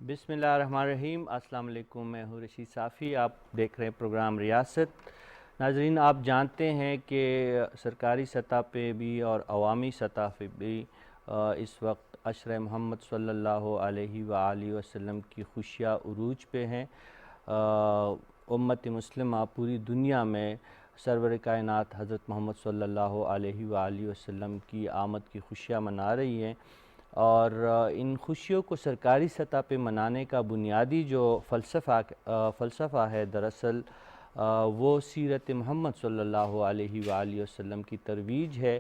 بسم اللہ الرحمن الرحیم۔ السلام علیکم، میں ہوں رشید صافی، آپ دیکھ رہے ہیں پروگرام ریاست۔ ناظرین، آپ جانتے ہیں کہ سرکاری سطح پہ بھی اور عوامی سطح پہ بھی اس وقت عشرہ محمد صلی اللہ علیہ وآلہ وسلم کی خوشیاں عروج پہ ہیں۔ امت مسلمہ پوری دنیا میں سرور کائنات حضرت محمد صلی اللہ علیہ وآلہ وسلم کی آمد کی خوشیاں منا رہی ہیں، اور ان خوشیوں کو سرکاری سطح پہ منانے کا بنیادی جو فلسفہ ہے، دراصل وہ سیرت محمد صلی اللہ علیہ وآلہ وسلم کی ترویج ہے۔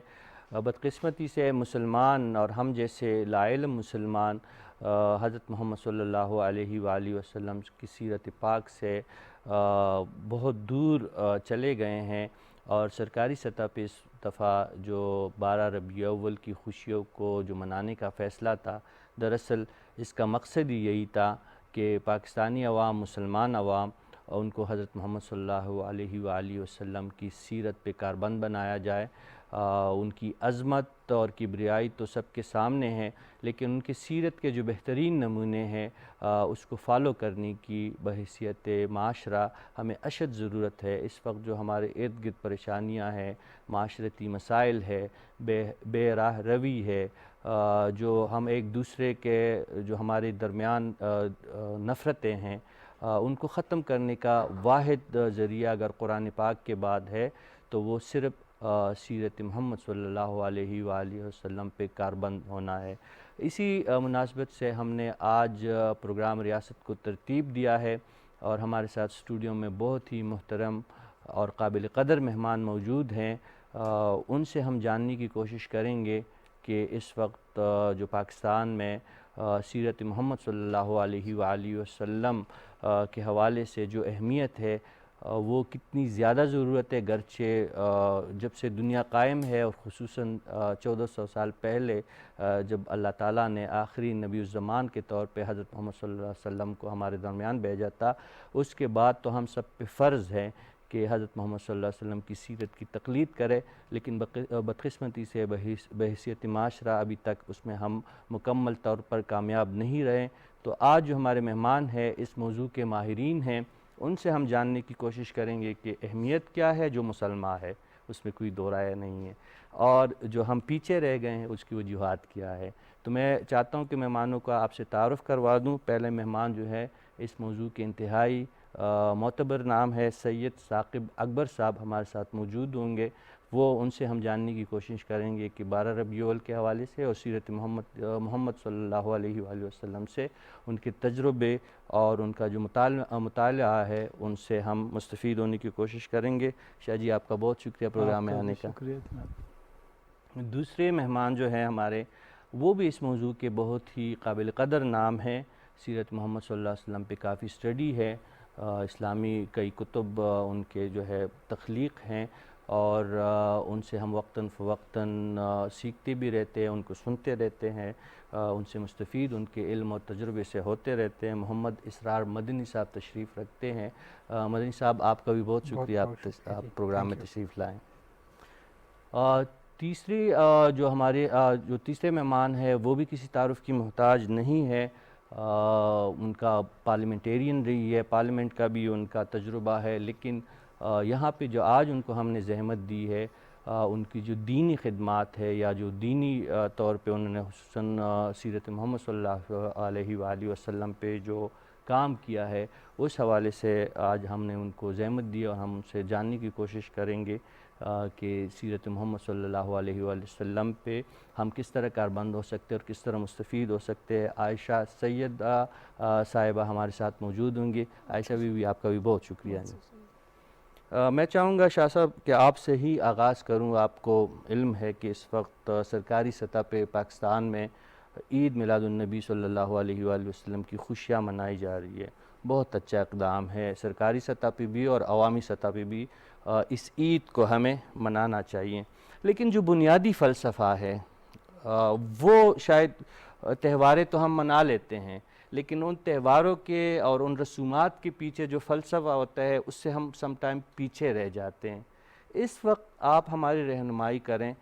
بدقسمتی سے مسلمان اور ہم جیسے لاعلم مسلمان حضرت محمد صلی اللہ علیہ وآلہ وسلم کی سیرت پاک سے بہت دور چلے گئے ہیں، اور سرکاری سطح پہ اس دفعہ جو 12 ربیع الاول کی خوشیوں کو جو منانے کا فیصلہ تھا، دراصل اس کا مقصد ہی یہی تھا کہ پاکستانی عوام، مسلمان عوام، ان کو حضرت محمد صلی اللہ علیہ وآلہ وسلم کی سیرت پہ کاربند بنایا جائے۔ ان کی عظمت اور کبریائی تو سب کے سامنے ہے، لیکن ان کی سیرت کے جو بہترین نمونے ہیں اس کو فالو کرنے کی بحیثیت معاشرہ ہمیں اشد ضرورت ہے۔ اس وقت جو ہمارے ارد گرد پریشانیاں ہیں، معاشرتی مسائل ہے، بے راہ روی ہے، جو ہم ایک دوسرے کے جو ہمارے درمیان نفرتیں ہیں، ان کو ختم کرنے کا واحد ذریعہ اگر قرآن پاک کے بعد ہے تو وہ صرف سیرت محمد صلی اللہ علیہ وآلہ وسلم پہ کاربند ہونا ہے۔ اسی مناسبت سے ہم نے آج پروگرام ریاست کو ترتیب دیا ہے، اور ہمارے ساتھ اسٹوڈیو میں بہت ہی محترم اور قابل قدر مہمان موجود ہیں۔ ان سے ہم جاننے کی کوشش کریں گے کہ اس وقت جو پاکستان میں سیرت محمد صلی اللہ علیہ وآلہ وسلم کے حوالے سے جو اہمیت ہے وہ کتنی زیادہ ضرورت ہے، گرچہ جب سے دنیا قائم ہے، اور خصوصاً 1400 سال پہلے جب اللہ تعالیٰ نے آخری نبی الزمان کے طور پہ حضرت محمد صلی اللہ علیہ وسلم کو ہمارے درمیان بھیجا تھا، اس کے بعد تو ہم سب پہ فرض ہے کہ حضرت محمد صلی اللہ علیہ وسلم کی سیرت کی تقلید کرے، لیکن بدقسمتی سے بحیثیت معاشرہ ابھی تک اس میں ہم مکمل طور پر کامیاب نہیں رہے۔ تو آج جو ہمارے مہمان ہیں اس موضوع کے ماہرین ہیں، ان سے ہم جاننے کی کوشش کریں گے کہ اہمیت کیا ہے جو مسلمان ہے، اس میں کوئی دو رائے نہیں ہے، اور جو ہم پیچھے رہ گئے ہیں اس کی وجوہات کیا ہے۔ تو میں چاہتا ہوں کہ مہمانوں کا آپ سے تعارف کروا دوں۔ پہلے مہمان جو ہے اس موضوع کے انتہائی معتبر نام ہے سید ثاقب اکبر صاحب، ہمارے ساتھ موجود ہوں گے۔ وہ ان سے ہم جاننے کی کوشش کریں گے کہ 12 ربیع الاول کے حوالے سے اور سیرت محمد صلی اللہ علیہ وآلہ وسلم سے ان کے تجربے اور ان کا جو مطالعہ ہے ان سے ہم مستفید ہونے کی کوشش کریں گے۔ شاہ جی، آپ کا بہت شکریہ پروگرام میں آنے کا۔ شکریہ۔ دوسرے مہمان جو ہیں ہمارے، وہ بھی اس موضوع کے بہت ہی قابل قدر نام ہیں۔ سیرت محمد صلی اللہ علیہ وسلم پہ کافی اسٹڈی ہے، اسلامی کئی کتب ان کے جو ہے تخلیق ہیں، اور ان سے ہم وقتاً فوقتاً سیکھتے بھی رہتے ہیں، ان کو سنتے رہتے ہیں، ان سے مستفید ان کے علم اور تجربے سے ہوتے رہتے ہیں۔ محمد اسرار مدنی صاحب تشریف رکھتے ہیں۔ مدنی صاحب، آپ کا بھی بہت شکریہ، آپ پروگرام میں تشریف لائیں۔ تیسری جو ہمارے جو تیسرے مہمان ہے وہ بھی کسی تعارف کی محتاج نہیں ہے۔ ان کا پارلیمنٹیرین رہی ہے، پارلیمنٹ کا بھی ان کا تجربہ ہے، لیکن یہاں پہ جو آج ان کو ہم نے زحمت دی ہے، ان کی جو دینی خدمات ہے یا جو دینی طور پہ انہوں نے خصوصاً سیرت محمد صلی اللہ علیہ وآلہ وسلم پہ جو کام کیا ہے، اس حوالے سے آج ہم نے ان کو زحمت دی، اور ہم ان سے جاننے کی کوشش کریں گے کہ سیرت محمد صلی اللہ علیہ وآلہ وسلم پہ ہم کس طرح کاربند ہو سکتے ہیں اور کس طرح مستفید ہو سکتے ہیں۔ عائشہ سیدہ صاحبہ ہمارے ساتھ موجود ہوں گی۔ عائشہ بھی آپ کا بھی بہت شکریہ۔ میں چاہوں گا شاہ صاحب کہ آپ سے ہی آغاز کروں۔ آپ کو علم ہے کہ اس وقت سرکاری سطح پہ پاکستان میں عید میلاد النبی صلی اللہ علیہ وآلہ وسلم کی خوشیاں منائی جا رہی ہے۔ بہت اچھا اقدام ہے، سرکاری سطح پہ بھی اور عوامی سطح پہ بھی اس عید کو ہمیں منانا چاہیے، لیکن جو بنیادی فلسفہ ہے وہ شاید تہواریں تو ہم منا لیتے ہیں، لیکن ان تہواروں کے اور ان رسومات کے پیچھے جو فلسفہ ہوتا ہے اس سے ہم سم ٹائم پیچھے رہ جاتے ہیں۔ اس وقت آپ ہماری رہنمائی کریں،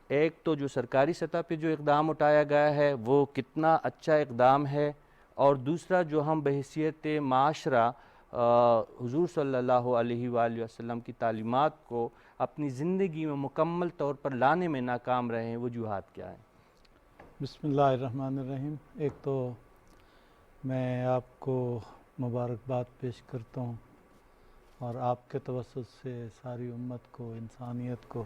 ایک تو جو سرکاری سطح پہ جو اقدام اٹھایا گیا ہے وہ کتنا اچھا اقدام ہے، اور دوسرا جو ہم بحیثیت معاشرہ حضور صلی اللہ علیہ وآلہ وسلم کی تعلیمات کو اپنی زندگی میں مکمل طور پر لانے میں ناکام رہے ہیں، وجوہات کیا ہیں؟ بسم اللہ الرحمن الرحیم۔ ایک تو میں آپ کو مبارکباد پیش کرتا ہوں اور آپ کے توسط سے ساری امت کو، انسانیت کو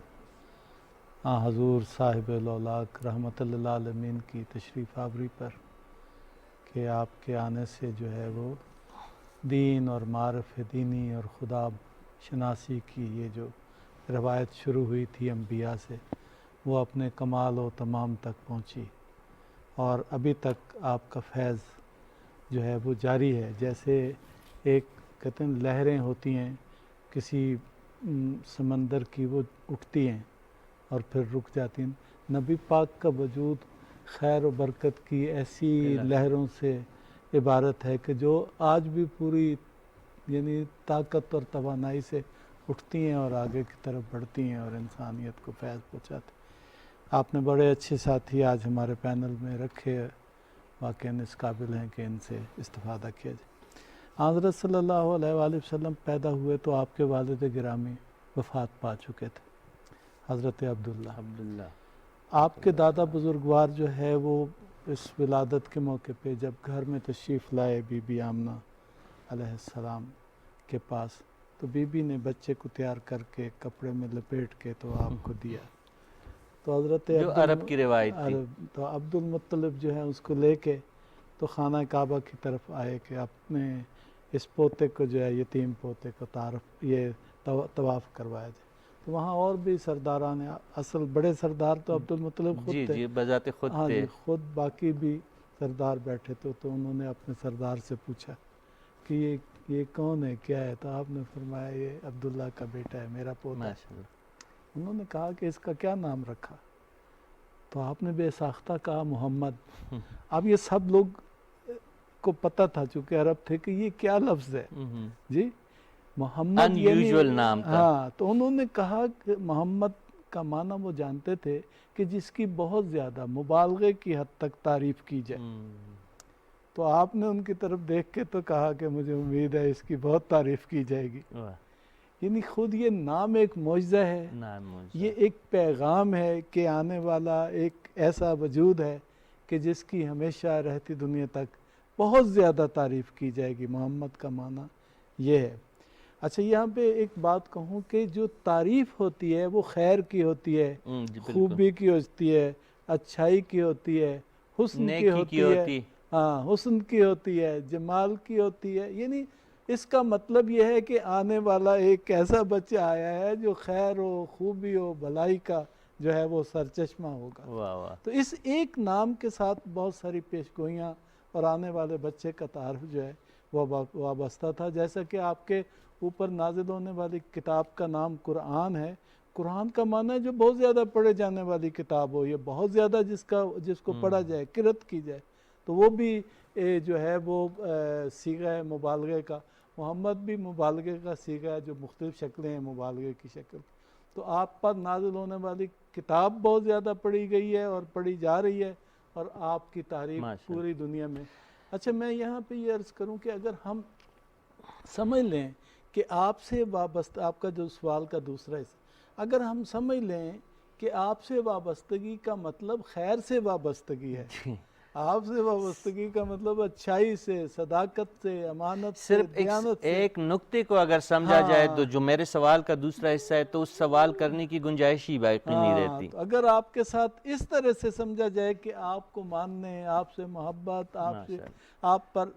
حضور صاحب الاولاق رحمت اللہ عالمین کی تشریف آوری پر کہ آپ کے آنے سے جو ہے وہ دین اور معرف دینی اور خدا شناسی کی یہ جو روایت شروع ہوئی تھی انبیاء سے، وہ اپنے کمال و تمام تک پہنچی اور ابھی تک آپ کا فیض جو ہے وہ جاری ہے۔ جیسے ایک کہتے ہیں لہریں ہوتی ہیں کسی سمندر کی، وہ اٹھتی ہیں اور پھر رک جاتی ہیں، نبی پاک کا وجود خیر و برکت کی ایسی لہروں سے عبارت ہے کہ جو آج بھی پوری یعنی طاقت اور توانائی سے اٹھتی ہیں اور آگے کی طرف بڑھتی ہیں اور انسانیت کو فیض پہنچاتی ہیں۔ آپ نے بڑے اچھے ساتھی آج ہمارے پینل میں رکھے، واقعاً اس قابل ہیں کہ ان سے استفادہ کیا جائے۔ حضرت صلی اللہ علیہ وآلہ وسلم پیدا ہوئے تو آپ کے والد گرامی وفات پا چکے تھے، حضرت عبداللہ۔ آپ کے دادا بزرگوار جو ہے وہ اس ولادت کے موقع پہ جب گھر میں تشریف لائے بی بی آمنہ علیہ السلام کے پاس، تو بی بی نے بچے کو تیار کر کے کپڑے میں لپیٹ کے تو آپ کو دیا۔ تو حضرت جو عرب کی روایت تھی، تو عبد المطلب جو ہے اس کو لے کے تو خانہ کعبہ کی طرف آئے کہ اپنے اس پوتے کو جو ہے یتیم پوتے کو طواف کروایا جائے۔ تو وہاں اور بھی سرداران، اصل بڑے سردار تو عبد المطلب خود تھے، جی بذات خود ہاں تھے، جی خود، باقی بھی سردار بیٹھے تھے۔ تو انہوں نے اپنے سردار سے پوچھا کہ یہ کون ہے، کیا ہے؟ تو آپ نے فرمایا یہ عبداللہ کا بیٹا ہے، میرا پوتا ہے۔ انہوں نے کہا کہ اس کا کیا نام رکھا؟ تو آپ نے بے ساختہ کہا محمد۔ اب یہ سب لوگ کو پتہ تھا چونکہ عرب تھے کہ یہ کیا لفظ ہے، جی محمد یعنی نام تھا۔ ہاں، تو انہوں نے کہا کہ محمد کا معنی وہ جانتے تھے کہ جس کی بہت زیادہ مبالغے کی حد تک تعریف کی جائے۔ تو آپ نے ان کی طرف دیکھ کے تو کہا کہ مجھے امید ہے اس کی بہت تعریف کی جائے گی۔ یعنی خود یہ نام ایک معجزہ ہے، یہ ایک پیغام ہے کہ آنے والا ایک ایسا وجود ہے کہ جس کی ہمیشہ رہتی دنیا تک بہت زیادہ تعریف کی جائے گی۔ محمد کا معنی یہ ہے۔ اچھا یہاں پہ ایک بات کہوں کہ جو تعریف ہوتی ہے وہ خیر کی ہوتی ہے، خوبی کی ہوتی ہے، اچھائی کی ہوتی ہے، حسن کی ہوتی ہے، ہاں حسن کی ہوتی ہے، جمال کی ہوتی ہے۔ یعنی اس کا مطلب یہ ہے کہ آنے والا ایک ایسا بچہ آیا ہے جو خیر و خوبی و بھلائی کا جو ہے وہ سرچشمہ ہوگا۔ تو اس ایک نام کے ساتھ بہت ساری پیشگوئیاں اور آنے والے بچے کا تعارف جو ہے وہ وابستہ تھا۔ جیسا کہ آپ کے اوپر نازل ہونے والی کتاب کا نام قرآن ہے، قرآن کا معنی ہے جو بہت زیادہ پڑھے جانے والی کتاب ہو، یہ بہت زیادہ جس کو پڑھا جائے، قرأت کی جائے، تو وہ بھی جو ہے وہ صیغہ ہے مبالغے کا۔ محمد بھی مبالغے کا صیغہ ہے، جو مختلف شکلیں ہیں مبالغے کی شکل۔ تو آپ پر نازل ہونے والی کتاب بہت زیادہ پڑھی گئی ہے اور پڑھی جا رہی ہے، اور آپ کی تعریف پوری دنیا میں۔ اچھا میں یہاں پہ یہ عرض کروں کہ اگر ہم سمجھ لیں کہ آپ سے وابستہ، آپ کا جو سوال کا دوسرا حصہ، اگر ہم سمجھ لیں کہ آپ سے وابستگی کا مطلب خیر سے وابستگی ہے، آپ سے وابستگی کا مطلب اچھائی سے، صداقت سے، امانت سے، دیانت سے، ایک نقطے کو اگر سمجھا جائے تو جو میرے سوال کا دوسرا حصہ ہے تو اس سوال کرنے کی گنجائش ہی باقی نہیں رہتی۔ تو اگر آپ کے ساتھ اس طرح سے سمجھا جائے کہ آپ کو ماننے، آپ سے محبت، آپ پر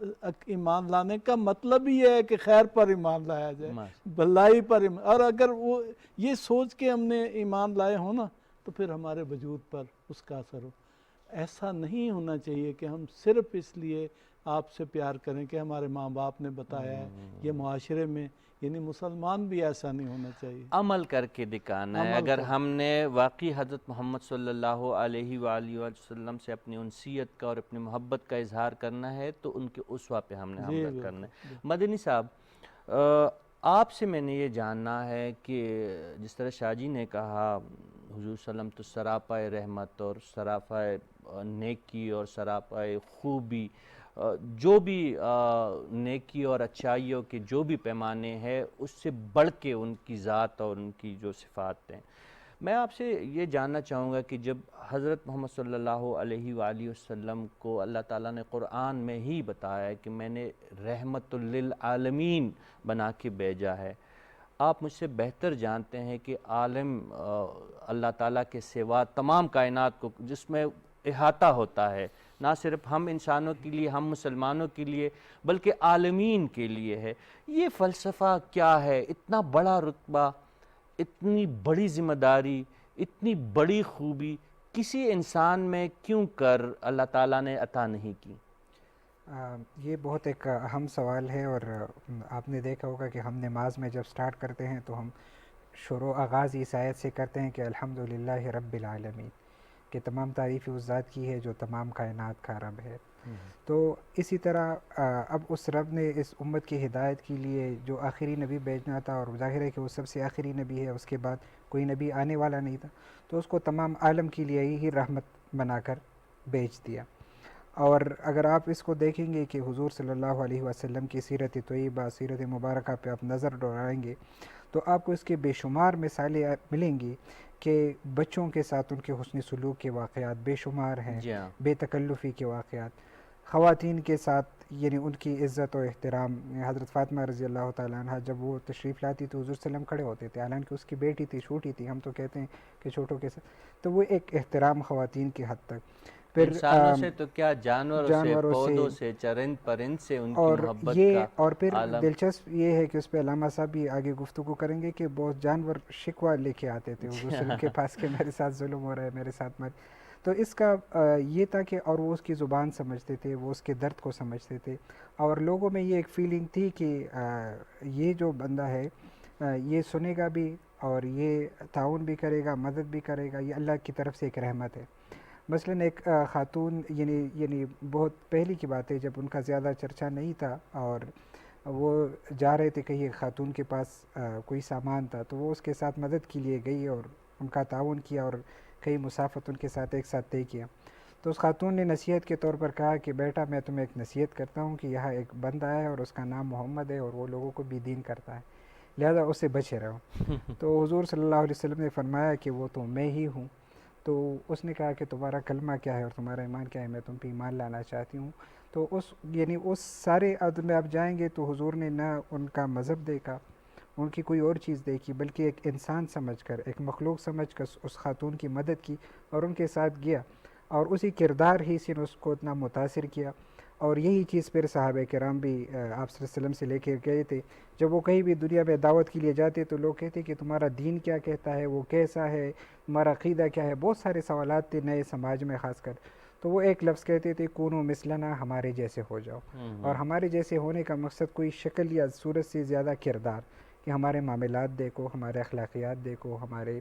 ایمان لانے کا مطلب ہی ہے کہ خیر پر ایمان لایا جائے، بھلائی پر ایمان، اور اگر وہ یہ سوچ کے ہم نے ایمان لائے ہو نا تو پھر ہمارے وجود پر اس کا اثر ہو۔ ایسا نہیں ہونا چاہیے کہ ہم صرف اس لیے آپ سے پیار کریں کہ ہمارے ماں باپ نے بتایا ہے، یہ معاشرے میں، یعنی مسلمان بھی ایسا نہیں ہونا چاہیے، عمل کر کے دکھانا ہے۔ اگر ہم نے واقعی حضرت محمد صلی اللہ علیہ وآلہ وسلم سے اپنی انسیت کا اور اپنی محبت کا اظہار کرنا ہے تو ان کے اسوہ پہ ہم نے عمل کرنا ہے۔ مدنی صاحب، آپ سے میں نے یہ جاننا ہے کہ جس طرح شاہ جی نے کہا حضور صلی اللہ علیہ وسلم تو سراپائے رحمت اور سراپائے نیکی اور سراپائے خوبی جو بھی نیکی اور اچھائیوں کے جو بھی پیمانے ہیں اس سے بڑھ کے ان کی ذات اور ان کی جو صفات ہیں. میں آپ سے یہ جاننا چاہوں گا کہ جب حضرت محمد صلی اللہ علیہ وآلہ وسلم کو اللہ تعالیٰ نے قرآن میں ہی بتایا ہے کہ میں نے رحمت للعالمین بنا کے بھیجا ہے، آپ مجھ سے بہتر جانتے ہیں کہ عالم اللہ تعالیٰ کے سوا تمام کائنات کو جس میں احاطہ ہوتا ہے، نہ صرف ہم انسانوں کے لیے، ہم مسلمانوں کے لیے، بلکہ عالمین کے لیے ہے. یہ فلسفہ کیا ہے؟ اتنا بڑا رتبہ، اتنی بڑی ذمہ داری، اتنی بڑی خوبی کسی انسان میں کیوں کر اللہ تعالیٰ نے عطا نہیں کی؟ یہ بہت ایک اہم سوال ہے، اور آپ نے دیکھا ہوگا کہ ہم نماز میں جب سٹارٹ کرتے ہیں تو ہم شروع آغاز اس آیت سے کرتے ہیں کہ الحمدللہ رب العالمین، کہ تمام تعریف اس ذات کی ہے جو تمام کائنات کا رب ہے. تو اسی طرح اب اس رب نے اس امت کی ہدایت کے لیے جو آخری نبی بھیجنا تھا، اور ظاہر ہے کہ وہ سب سے آخری نبی ہے، اس کے بعد کوئی نبی آنے والا نہیں تھا، تو اس کو تمام عالم کے لیے ہی رحمت بنا کر بھیج دیا. اور اگر آپ اس کو دیکھیں گے کہ حضور صلی اللہ علیہ وسلم کی سیرت طیبہ، سیرت مبارکہ پہ آپ نظر دوڑائیں گے تو آپ کو اس کے بے شمار مثالیں ملیں گی کہ بچوں کے ساتھ ان کے حسن سلوک کے واقعات بے شمار ہیں، جی ہاں. بے تکلفی کے واقعات، خواتین کے ساتھ یعنی ان کی عزت و احترام. حضرت فاطمہ رضی اللہ تعالیٰ عنہ جب وہ تشریف لاتی تو حضور صلی اللہ علیہ وسلم کھڑے ہوتے تھے، حالانکہ اس کی بیٹی تھی، چھوٹی تھی، ہم تو کہتے ہیں کہ چھوٹوں کے ساتھ، تو وہ ایک احترام خواتین کی حد تک. پھر انسانوں سے تو کیا، جانوروں سے، پودوں سے، چرند پرند سے ان کی اور محبت یہ کا اور پھر عالم. دلچسپ یہ ہے کہ اس پہ علامہ صاحب بھی آگے گفتگو کریں گے کہ بہت جانور شکوہ لے کے آتے تھے حضور صلی اللہ علیہ وسلم کے پاس کہ میرے ساتھ ظلم ہو رہا ہے، میرے ساتھ مر. تو اس کا یہ تھا کہ اور وہ اس کی زبان سمجھتے تھے، وہ اس کے درد کو سمجھتے تھے، اور لوگوں میں یہ ایک فیلنگ تھی کہ یہ جو بندہ ہے یہ سنے گا بھی اور یہ تعاون بھی کرے گا، مدد بھی کرے گا، یہ اللہ کی طرف سے ایک رحمت ہے. مثلاً ایک خاتون یعنی بہت پہلی کی بات ہے جب ان کا زیادہ چرچا نہیں تھا، اور وہ جا رہے تھے کہیں، ایک خاتون کے پاس کوئی سامان تھا تو وہ اس کے ساتھ مدد کے لیے گئی اور ان کا تعاون کیا اور کئی مسافت ان کے ساتھ ایک ساتھ طے کیا. تو اس خاتون نے نصیحت کے طور پر کہا کہ بیٹا میں تمہیں ایک نصیحت کرتا ہوں کہ یہاں ایک بندہ ہے اور اس کا نام محمد ہے اور وہ لوگوں کو بے دین کرتا ہے، لہذا اس سے بچے رہو. تو حضور صلی اللہ علیہ وسلم نے فرمایا کہ وہ تو میں ہی ہوں. تو اس نے کہا کہ تمہارا کلمہ کیا ہے اور تمہارا ایمان کیا ہے، میں تم پہ ایمان لانا چاہتی ہوں. تو اس سارے عہد میں آپ جائیں گے تو حضور نے نہ ان کا مذہب دیکھا، ان کی کوئی اور چیز دیکھی، بلکہ ایک انسان سمجھ کر، ایک مخلوق سمجھ کر اس خاتون کی مدد کی اور ان کے ساتھ گیا، اور اسی کردار ہی سے نے اس کو اتنا متاثر کیا. اور یہی چیز پھر صحابہ کرام بھی آپ صلی اللہ علیہ وسلم سے لے کے گئے تھے. جب وہ کہیں بھی دنیا میں دعوت کے لیے جاتے تو لوگ کہتے کہ تمہارا دین کیا کہتا ہے، وہ کیسا ہے، تمہارا عقیدہ کیا ہے. بہت سارے سوالات تھے نئے سماج میں خاص کر، تو وہ ایک لفظ کہتے تھے کونو مثلنا، ہمارے جیسے ہو جاؤ. اور ہمارے جیسے ہونے کا مقصد کوئی شکل یا صورت سے زیادہ کردار، کہ ہمارے معاملات دیکھو، ہمارے اخلاقیات دیکھو، ہمارے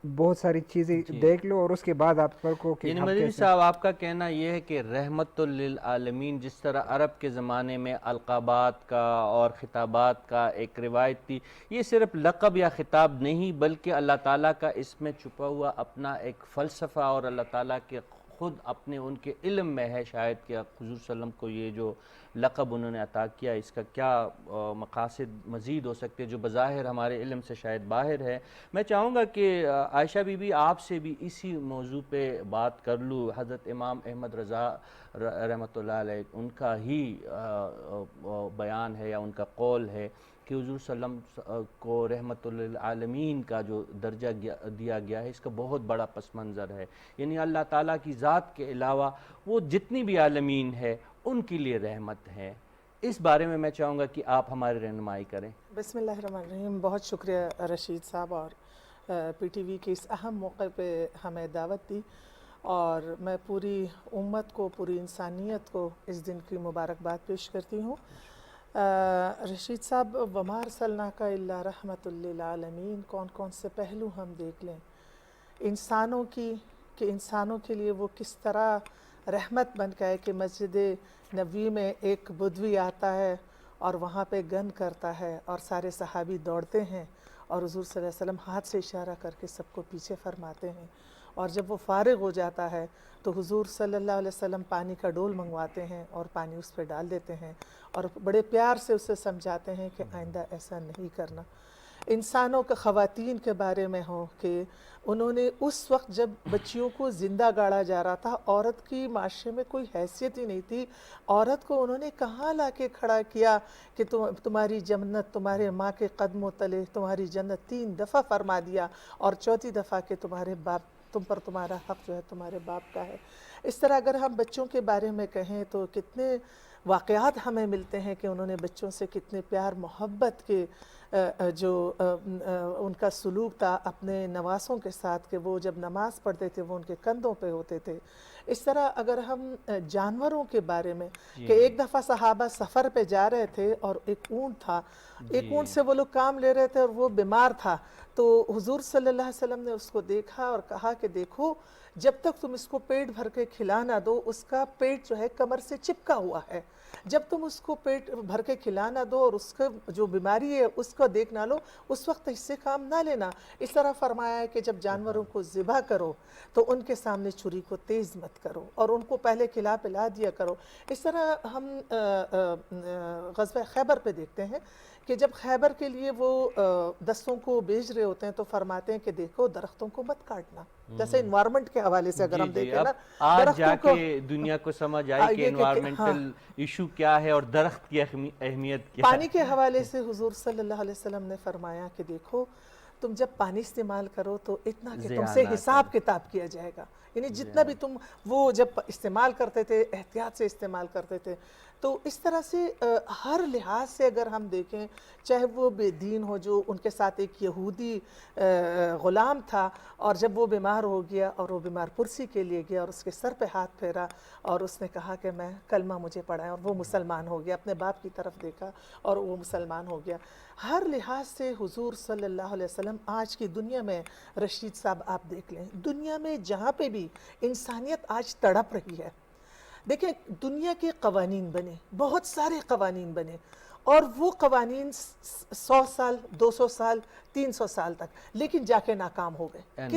بہت ساری چیزیں دیکھ لو، اور اس کے بعد آپ پر کو کہ یعنی ہم مدنی کیسے. صاحب آپ کا کہنا یہ ہے کہ رحمت للعالمین، جس طرح عرب کے زمانے میں القابات کا اور خطابات کا ایک روایت تھی، یہ صرف لقب یا خطاب نہیں بلکہ اللہ تعالیٰ کا اس میں چھپا ہوا اپنا ایک فلسفہ، اور اللہ تعالیٰ کے خود اپنے ان کے علم میں ہے شاید کہ حضور صلی اللہ علیہ وسلم کو یہ جو لقب انہوں نے عطا کیا اس کا کیا مقاصد مزید ہو سکتے جو بظاہر ہمارے علم سے شاید باہر ہے. میں چاہوں گا کہ عائشہ بی بی آپ سے بھی اسی موضوع پہ بات کر لوں. حضرت امام احمد رضا رحمۃ اللہ علیہ ان کا ہی بیان ہے یا ان کا قول ہے کہ حضور صلی اللہ علیہ وسلم کو رحمت للعالمین کا جو درجہ دیا گیا ہے اس کا بہت بڑا پس منظر ہے، یعنی اللہ تعالیٰ کی ذات کے علاوہ وہ جتنی بھی عالمین ہے ان کے لیے رحمت ہے. اس بارے میں میں چاہوں گا کہ آپ ہماری رہنمائی کریں. بسم اللہ الرحمن الرحیم. بہت شکریہ رشید صاحب اور پی ٹی وی کے اس اہم موقع پہ ہمیں دعوت دی، اور میں پوری امت کو، پوری انسانیت کو اس دن کی مبارکباد پیش کرتی ہوں. رشید صاحب، وما ارسلناک الا رحمت للعالمین، کون کون سے پہلو ہم دیکھ لیں انسانوں کی، کہ انسانوں کے لیے وہ کس طرح رحمت بن گئے کہ مسجد نبوی میں ایک بدوی آتا ہے اور وہاں پہ گن کرتا ہے اور سارے صحابی دوڑتے ہیں اور حضور صلی اللہ علیہ وسلم ہاتھ سے اشارہ کر کے سب کو پیچھے فرماتے ہیں، اور جب وہ فارغ ہو جاتا ہے تو حضور صلی اللہ علیہ وسلم پانی کا ڈول منگواتے ہیں اور پانی اس پہ ڈال دیتے ہیں اور بڑے پیار سے اسے سمجھاتے ہیں کہ آئندہ ایسا نہیں کرنا۔ انسانوں کے خواتین کے بارے میں ہو کہ انہوں نے اس وقت جب بچیوں کو زندہ گاڑا جا رہا تھا، عورت کی معاشرے میں کوئی حیثیت ہی نہیں تھی، عورت کو انہوں نے کہاں لا کے کھڑا کیا کہ تمہاری جنت تمہارے ماں کے قدموں تلے، تمہاری جنت 3 دفعہ فرما دیا اور 4تھی دفعہ کہ تمہارے باپ تم پر تمہارا حق جو ہے تمہارے باپ کا ہے۔ اس طرح اگر ہم بچوں کے بارے میں کہیں تو کتنے واقعات ہمیں ملتے ہیں کہ انہوں نے بچوں سے کتنے پیار محبت کے جو ان کا سلوک تھا اپنے نواسوں کے ساتھ کہ وہ جب نماز پڑھتے تھے وہ ان کے کندھوں پہ ہوتے تھے۔ اس طرح اگر ہم جانوروں کے بارے میں کہ ایک دفعہ صحابہ سفر پہ جا رہے تھے اور ایک اونٹ تھا، ایک اونٹ سے وہ لوگ کام لے رہے تھے اور وہ بیمار تھا، تو حضور صلی اللہ علیہ وسلم نے اس کو دیکھا اور کہا کہ دیکھو جب تک تم اس کو پیٹ بھر کے کھلا نہ دو، اس کا پیٹ جو ہے کمر سے چپکا ہوا ہے، جب تم اس کو پیٹ بھر کے کھلا نہ دو اور اس کا جو بیماری ہے اس کو دیکھ نہ لو، اس وقت اس سے کام نہ لینا۔ اس طرح فرمایا ہے کہ جب جانوروں کو ذبح کرو تو ان کے سامنے چھری کو تیز مت کرو اور ان کو پہلے کھلا پلا دیا کرو۔ اس طرح ہم غزوہ خیبر پہ دیکھتے ہیں کہ جب خیبر کے لیے وہ دستوں کو بھیج رہے ہوتے ہیں تو فرماتے ہیں کہ دیکھو درختوں کو مت کاٹنا، جیسے انوائرمنٹ کے حوالے سے اگر ہم دیکھیں نا، آج جا کے دنیا کو سمجھ آئی کہ انوائرمنٹل ایشو کیا ہے اور درخت کی اہمیت کیا ہے۔ پانی کے حوالے سے حضور صلی اللہ علیہ وسلم نے فرمایا کہ دیکھو تم جب پانی استعمال کرو تو اتنا کہ تم سے حساب کتاب کیا جائے گا، یعنی جتنا بھی تم وہ جب استعمال کرتے تھے احتیاط سے استعمال کرتے تھے۔ تو اس طرح سے ہر لحاظ سے اگر ہم دیکھیں، چاہے وہ بے دین ہو، جو ان کے ساتھ ایک یہودی غلام تھا اور جب وہ بیمار ہو گیا اور وہ بیمار پرسی کے لیے گیا اور اس کے سر پہ ہاتھ پھیرا اور اس نے کہا کہ میں کلمہ مجھے پڑھائیں، اور وہ مسلمان ہو گیا، اپنے باپ کی طرف دیکھا اور وہ مسلمان ہو گیا۔ ہر لحاظ سے حضور صلی اللہ علیہ وسلم آج کی دنیا میں، رشید صاحب آپ دیکھ لیں، دنیا میں جہاں پہ بھی انسانیت آج تڑپ رہی ہے، دیکھیں دنیا کے قوانین بنے، بہت سارے قوانین بنے، اور وہ قوانین 100 سال 200 سال 300 سال تک، لیکن جا کے ناکام ہو گئے۔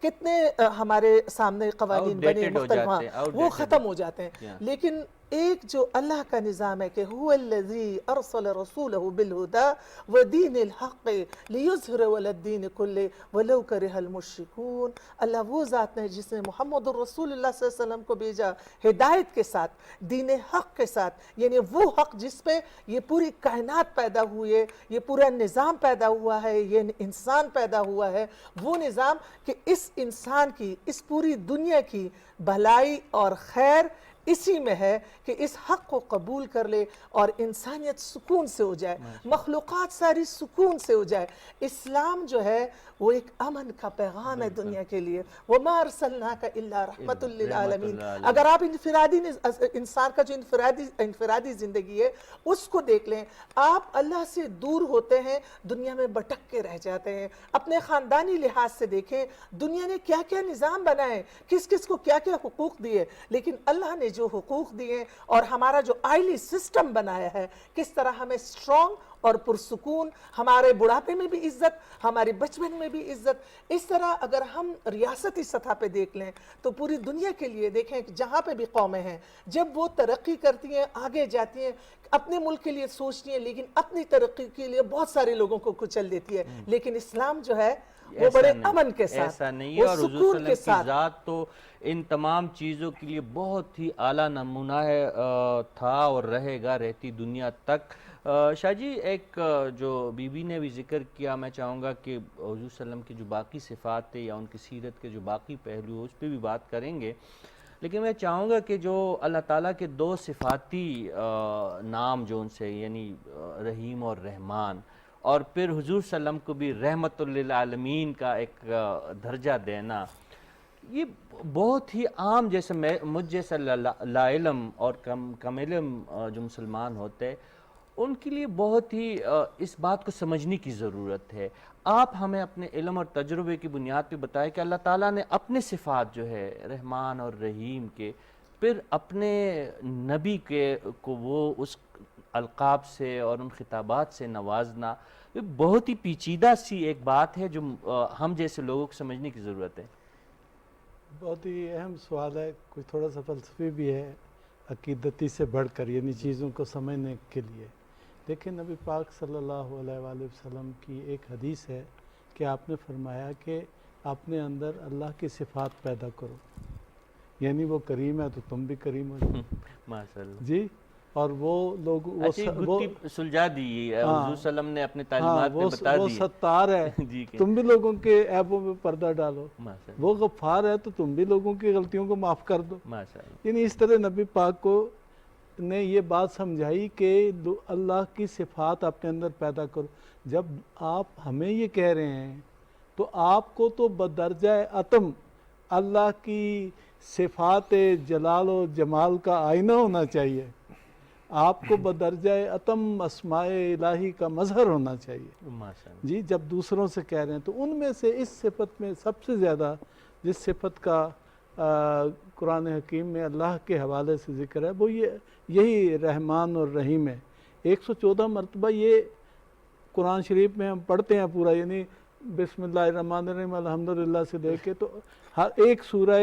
کتنے ہمارے سامنے قوانین بنے مختلف، وہ ختم ہو جاتے ہیں، لیکن ایک جو اللہ کا نظام ہے کہ هو الذی ارسل رسولہ بالہدی ودین الحق لیظہرہ علی الدین کلہ ولو کرہ المشرکون۔ اللہ وہ ذات ہے جس نے محمد الرسول اللہ صلی اللہ علیہ وسلم کو بھیجا ہدایت کے ساتھ، دین حق کے ساتھ، یعنی وہ حق جس پہ یہ پوری کائنات پیدا ہوئی ہے، یہ پورا نظام پیدا ہوا ہے، یہ انسان پیدا ہوا ہے، وہ نظام کہ اس انسان کی، اس پوری دنیا کی بھلائی اور خیر اسی میں ہے کہ اس حق کو قبول کر لے اور انسانیت سکون سے ہو جائے، مخلوقات ساری سکون سے ہو جائے۔ اسلام جو ہے وہ ایک امن کا پیغام ہے دنیا کے لیے، وَمَا أَرْسَلْنَاكَ إِلَّا رَحْمَةٌ لِّلْعَالَمِينَ۔ اگر آپ انفرادی انسان کا جو انفرادی زندگی ہے اس کو دیکھ لیں، آپ اللہ سے دور ہوتے ہیں، دنیا میں بھٹک کے رہ جاتے ہیں۔ اپنے خاندانی لحاظ سے دیکھیں دنیا نے کیا کیا نظام بنائے، کس کس کو کیا کیا حقوق دیے، لیکن اللہ نے جو حقوق دیے اور ہمارا جو آئلی سسٹم بنایا ہے، کس طرح ہمیں اسٹرانگ اور پرسکون، ہمارے بڑھاپے میں بھی عزت، ہمارے بچپن میں بھی عزت۔ اس طرح اگر ہم ریاستی سطح پہ دیکھ لیں تو پوری دنیا کے لیے دیکھیں کہ جہاں پہ بھی قومیں ہیں، جب وہ ترقی کرتی ہیں، آگے جاتی ہیں، اپنے ملک کے لیے سوچتی ہیں، لیکن اپنی ترقی کے لیے بہت سارے لوگوں کو کچل دیتی ہے، لیکن اسلام جو ہے وہ بڑے امن کے ساتھ، ایسا نہیں ہے، اور حضور صلی اللہ علیہ وسلم کی ذات تو ان تمام چیزوں کے لیے بہت ہی اعلیٰ نمونہ ہے، تھا اور رہے گا رہتی دنیا تک۔ شاہ جی ایک جو بی بی نے بھی ذکر کیا، میں چاہوں گا کہ حضور صلی اللہ علیہ وسلم کی جو باقی صفات تھے یا ان کی سیرت کے جو باقی پہلو اس پہ بھی بات کریں گے، لیکن میں چاہوں گا کہ جو اللہ تعالیٰ کے 2 صفاتی نام جو ان سے، یعنی رحیم اور رحمان، اور پھر حضور صلی اللہ علیہ وسلم کو بھی رحمت للعالمین کا ایک درجہ دینا، یہ بہت ہی عام، جیسے مجھ جیسا لا علم اور کم علم جو مسلمان ہوتے ان کے لیے بہت ہی اس بات کو سمجھنے کی ضرورت ہے۔ آپ ہمیں اپنے علم اور تجربے کی بنیاد پہ بتائیں کہ اللہ تعالیٰ نے اپنے صفات جو ہے رحمان اور رحیم کے، پھر اپنے نبی کو وہ اس القاب سے اور ان خطابات سے نوازنا، بہت ہی پیچیدہ سی ایک بات ہے جو ہم جیسے لوگوں کو سمجھنے کی ضرورت ہے۔ بہت ہی اہم سوال ہے، کوئی تھوڑا سا فلسفی بھی ہے، عقیدتی سے بڑھ کر، یعنی چیزوں کو سمجھنے کے لیے. دیکھیں نبی پاک صلی اللہ علیہ وآلہ وسلم کی ایک حدیث ہے کہ آپ نے فرمایا کہ اپنے اندر اللہ کی صفات پیدا کرو، یعنی وہ کریم ہے تو تم بھی کریم ہو جاؤ. ماشاء اللہ. جی، اور وہ لوگ اچھا یہ گتھی سلجھا دی، حضور صلی اللہ علیہ وسلم نے اپنے تعلیمات میں بتا دی. وہ ستار ہے جی کہ تم بھی لوگوں کے عیبوں میں پردہ ڈالو. ماشاء اللہ. وہ غفار ہے تو تم بھی لوگوں کی غلطیوں کو معاف کر دو. ماشاء اللہ. یعنی اس طرح نبی پاک کو نے یہ بات سمجھائی کہ اللہ کی صفات اپنے اندر پیدا کرو. جب آپ ہمیں یہ کہہ رہے ہیں تو آپ کو تو بدرجہ اتم اللہ کی صفات جلال و جمال کا آئینہ ہونا چاہیے. آپ کو بدرجہ اتم اسماء الہی کا مظہر ہونا چاہیے. ماشاء اللہ. جی، جب دوسروں سے کہہ رہے ہیں تو ان میں سے اس صفت میں سب سے زیادہ جس صفت کا قرآن حکیم میں اللہ کے حوالے سے ذکر ہے وہ یہی رحمان اور رحیم ہے. 114 مرتبہ یہ قرآن شریف میں ہم پڑھتے ہیں پورا، یعنی بسم اللہ الرحمن الرحیم الحمدللہ سے لے کے تو ہر ایک سورہ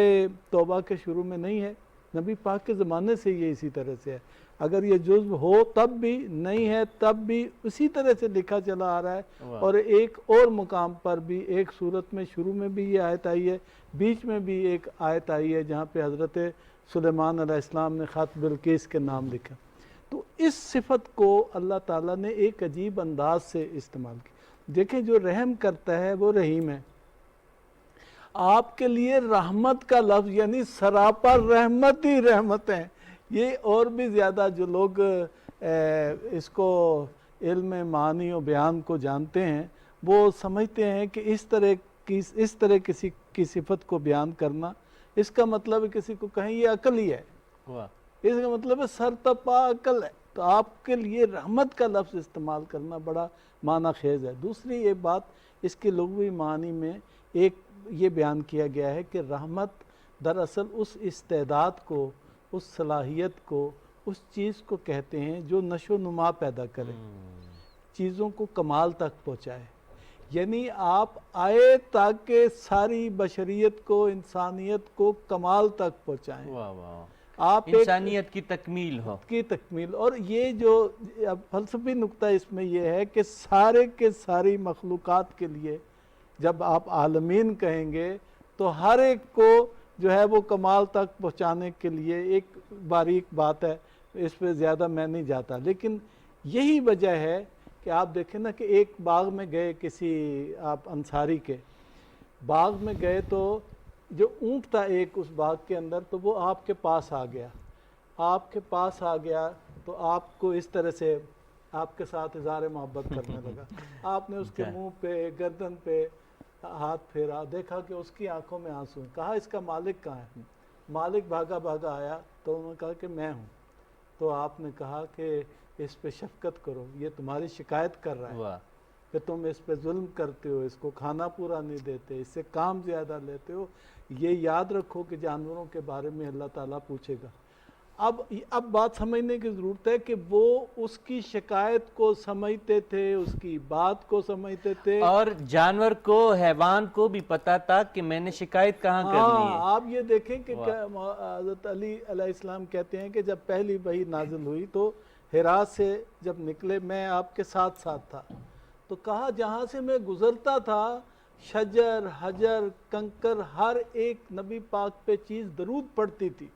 توبہ کے شروع میں نہیں ہے. نبی پاک کے زمانے سے یہ اسی طرح سے ہے. اگر یہ جزو ہو تب بھی، نہیں ہے تب بھی اسی طرح سے لکھا چلا آ رہا ہے. اور ایک اور مقام پر بھی ایک صورت میں شروع میں بھی یہ آیت آئی ہے، بیچ میں بھی ایک آیت آئی ہے جہاں پہ حضرت سلیمان علیہ السلام نے خط بلقیس کے نام لکھا. تو اس صفت کو اللہ تعالیٰ نے ایک عجیب انداز سے استعمال کیا. دیکھیں جو رحم کرتا ہے وہ رحیم ہے. آپ کے لیے رحمت کا لفظ یعنی سراپا رحمت ہی رحمت ہے. یہ اور بھی زیادہ جو لوگ اس کو علم معانی و بیان کو جانتے ہیں وہ سمجھتے ہیں کہ اس طرح کسی کی صفت کو بیان کرنا، اس کا مطلب ہے کسی کو کہیں یہ عقل ہی ہے، اس کا مطلب ہے سرتپا عقل ہے. تو آپ کے لیے رحمت کا لفظ استعمال کرنا بڑا معنی خیز ہے. دوسری ایک بات اس کے لغوی معنی میں ایک یہ بیان کیا گیا ہے کہ رحمت دراصل اس استعداد کو، اس صلاحیت کو، اس چیز کو کہتے ہیں جو نشو و نما پیدا کرے، چیزوں کو کمال تک پہنچائے. یعنی آپ آئے تاکہ ساری بشریت کو، انسانیت کو کمال تک پہنچائیں. آپ انسانیت کی تکمیل ہو، کی تکمیل. اور یہ جو فلسفی نقطہ اس میں یہ ہے کہ سارے کے ساری مخلوقات کے لیے جب آپ عالمین کہیں گے تو ہر ایک کو جو ہے وہ کمال تک پہنچانے کے لیے ایک باریک بات ہے، اس پہ زیادہ میں نہیں جاتا. لیکن یہی وجہ ہے کہ آپ دیکھیں نا کہ ایک باغ میں گئے، کسی آپ انصاری کے باغ میں گئے تو جو اونٹ تھا ایک اس باغ کے اندر تو وہ آپ کے پاس آ گیا. آپ کے پاس آ گیا تو آپ کو اس طرح سے آپ کے ساتھ اظہار محبت کرنے لگا. آپ نے اس کے منہ پہ، گردن پہ ہاتھ پھیرا، دیکھا کہ اس کی آنکھوں میں آنسو ہیں. کہا اس کا مالک کہاں ہے؟ مالک بھاگا بھاگا آیا تو انہوں نے کہا کہ میں ہوں. تو آپ نے کہا کہ اس پہ شفقت کرو، یہ تمہاری شکایت کر رہا ہے کہ تم اس پہ ظلم کرتے ہو، اس کو کھانا پورا نہیں دیتے، اس سے کام زیادہ لیتے ہو. یہ یاد رکھو کہ جانوروں کے بارے میں اللہ تعالیٰ پوچھے گا. اب بات سمجھنے کی ضرورت ہے کہ وہ اس کی شکایت کو سمجھتے تھے، اس کی بات کو سمجھتے تھے، اور جانور کو، حیوان کو بھی پتا تھا کہ میں نے شکایت کہاں کرنی ہے. آپ یہ دیکھیں کہ حضرت علی علیہ السلام کہتے ہیں کہ جب پہلی وحی نازل ہوئی تو حرا سے جب نکلے میں آپ کے ساتھ ساتھ تھا. تو کہا جہاں سے میں گزرتا تھا شجر، حجر، کنکر، ہر ایک نبی پاک پہ چیز درود پڑتی تھی.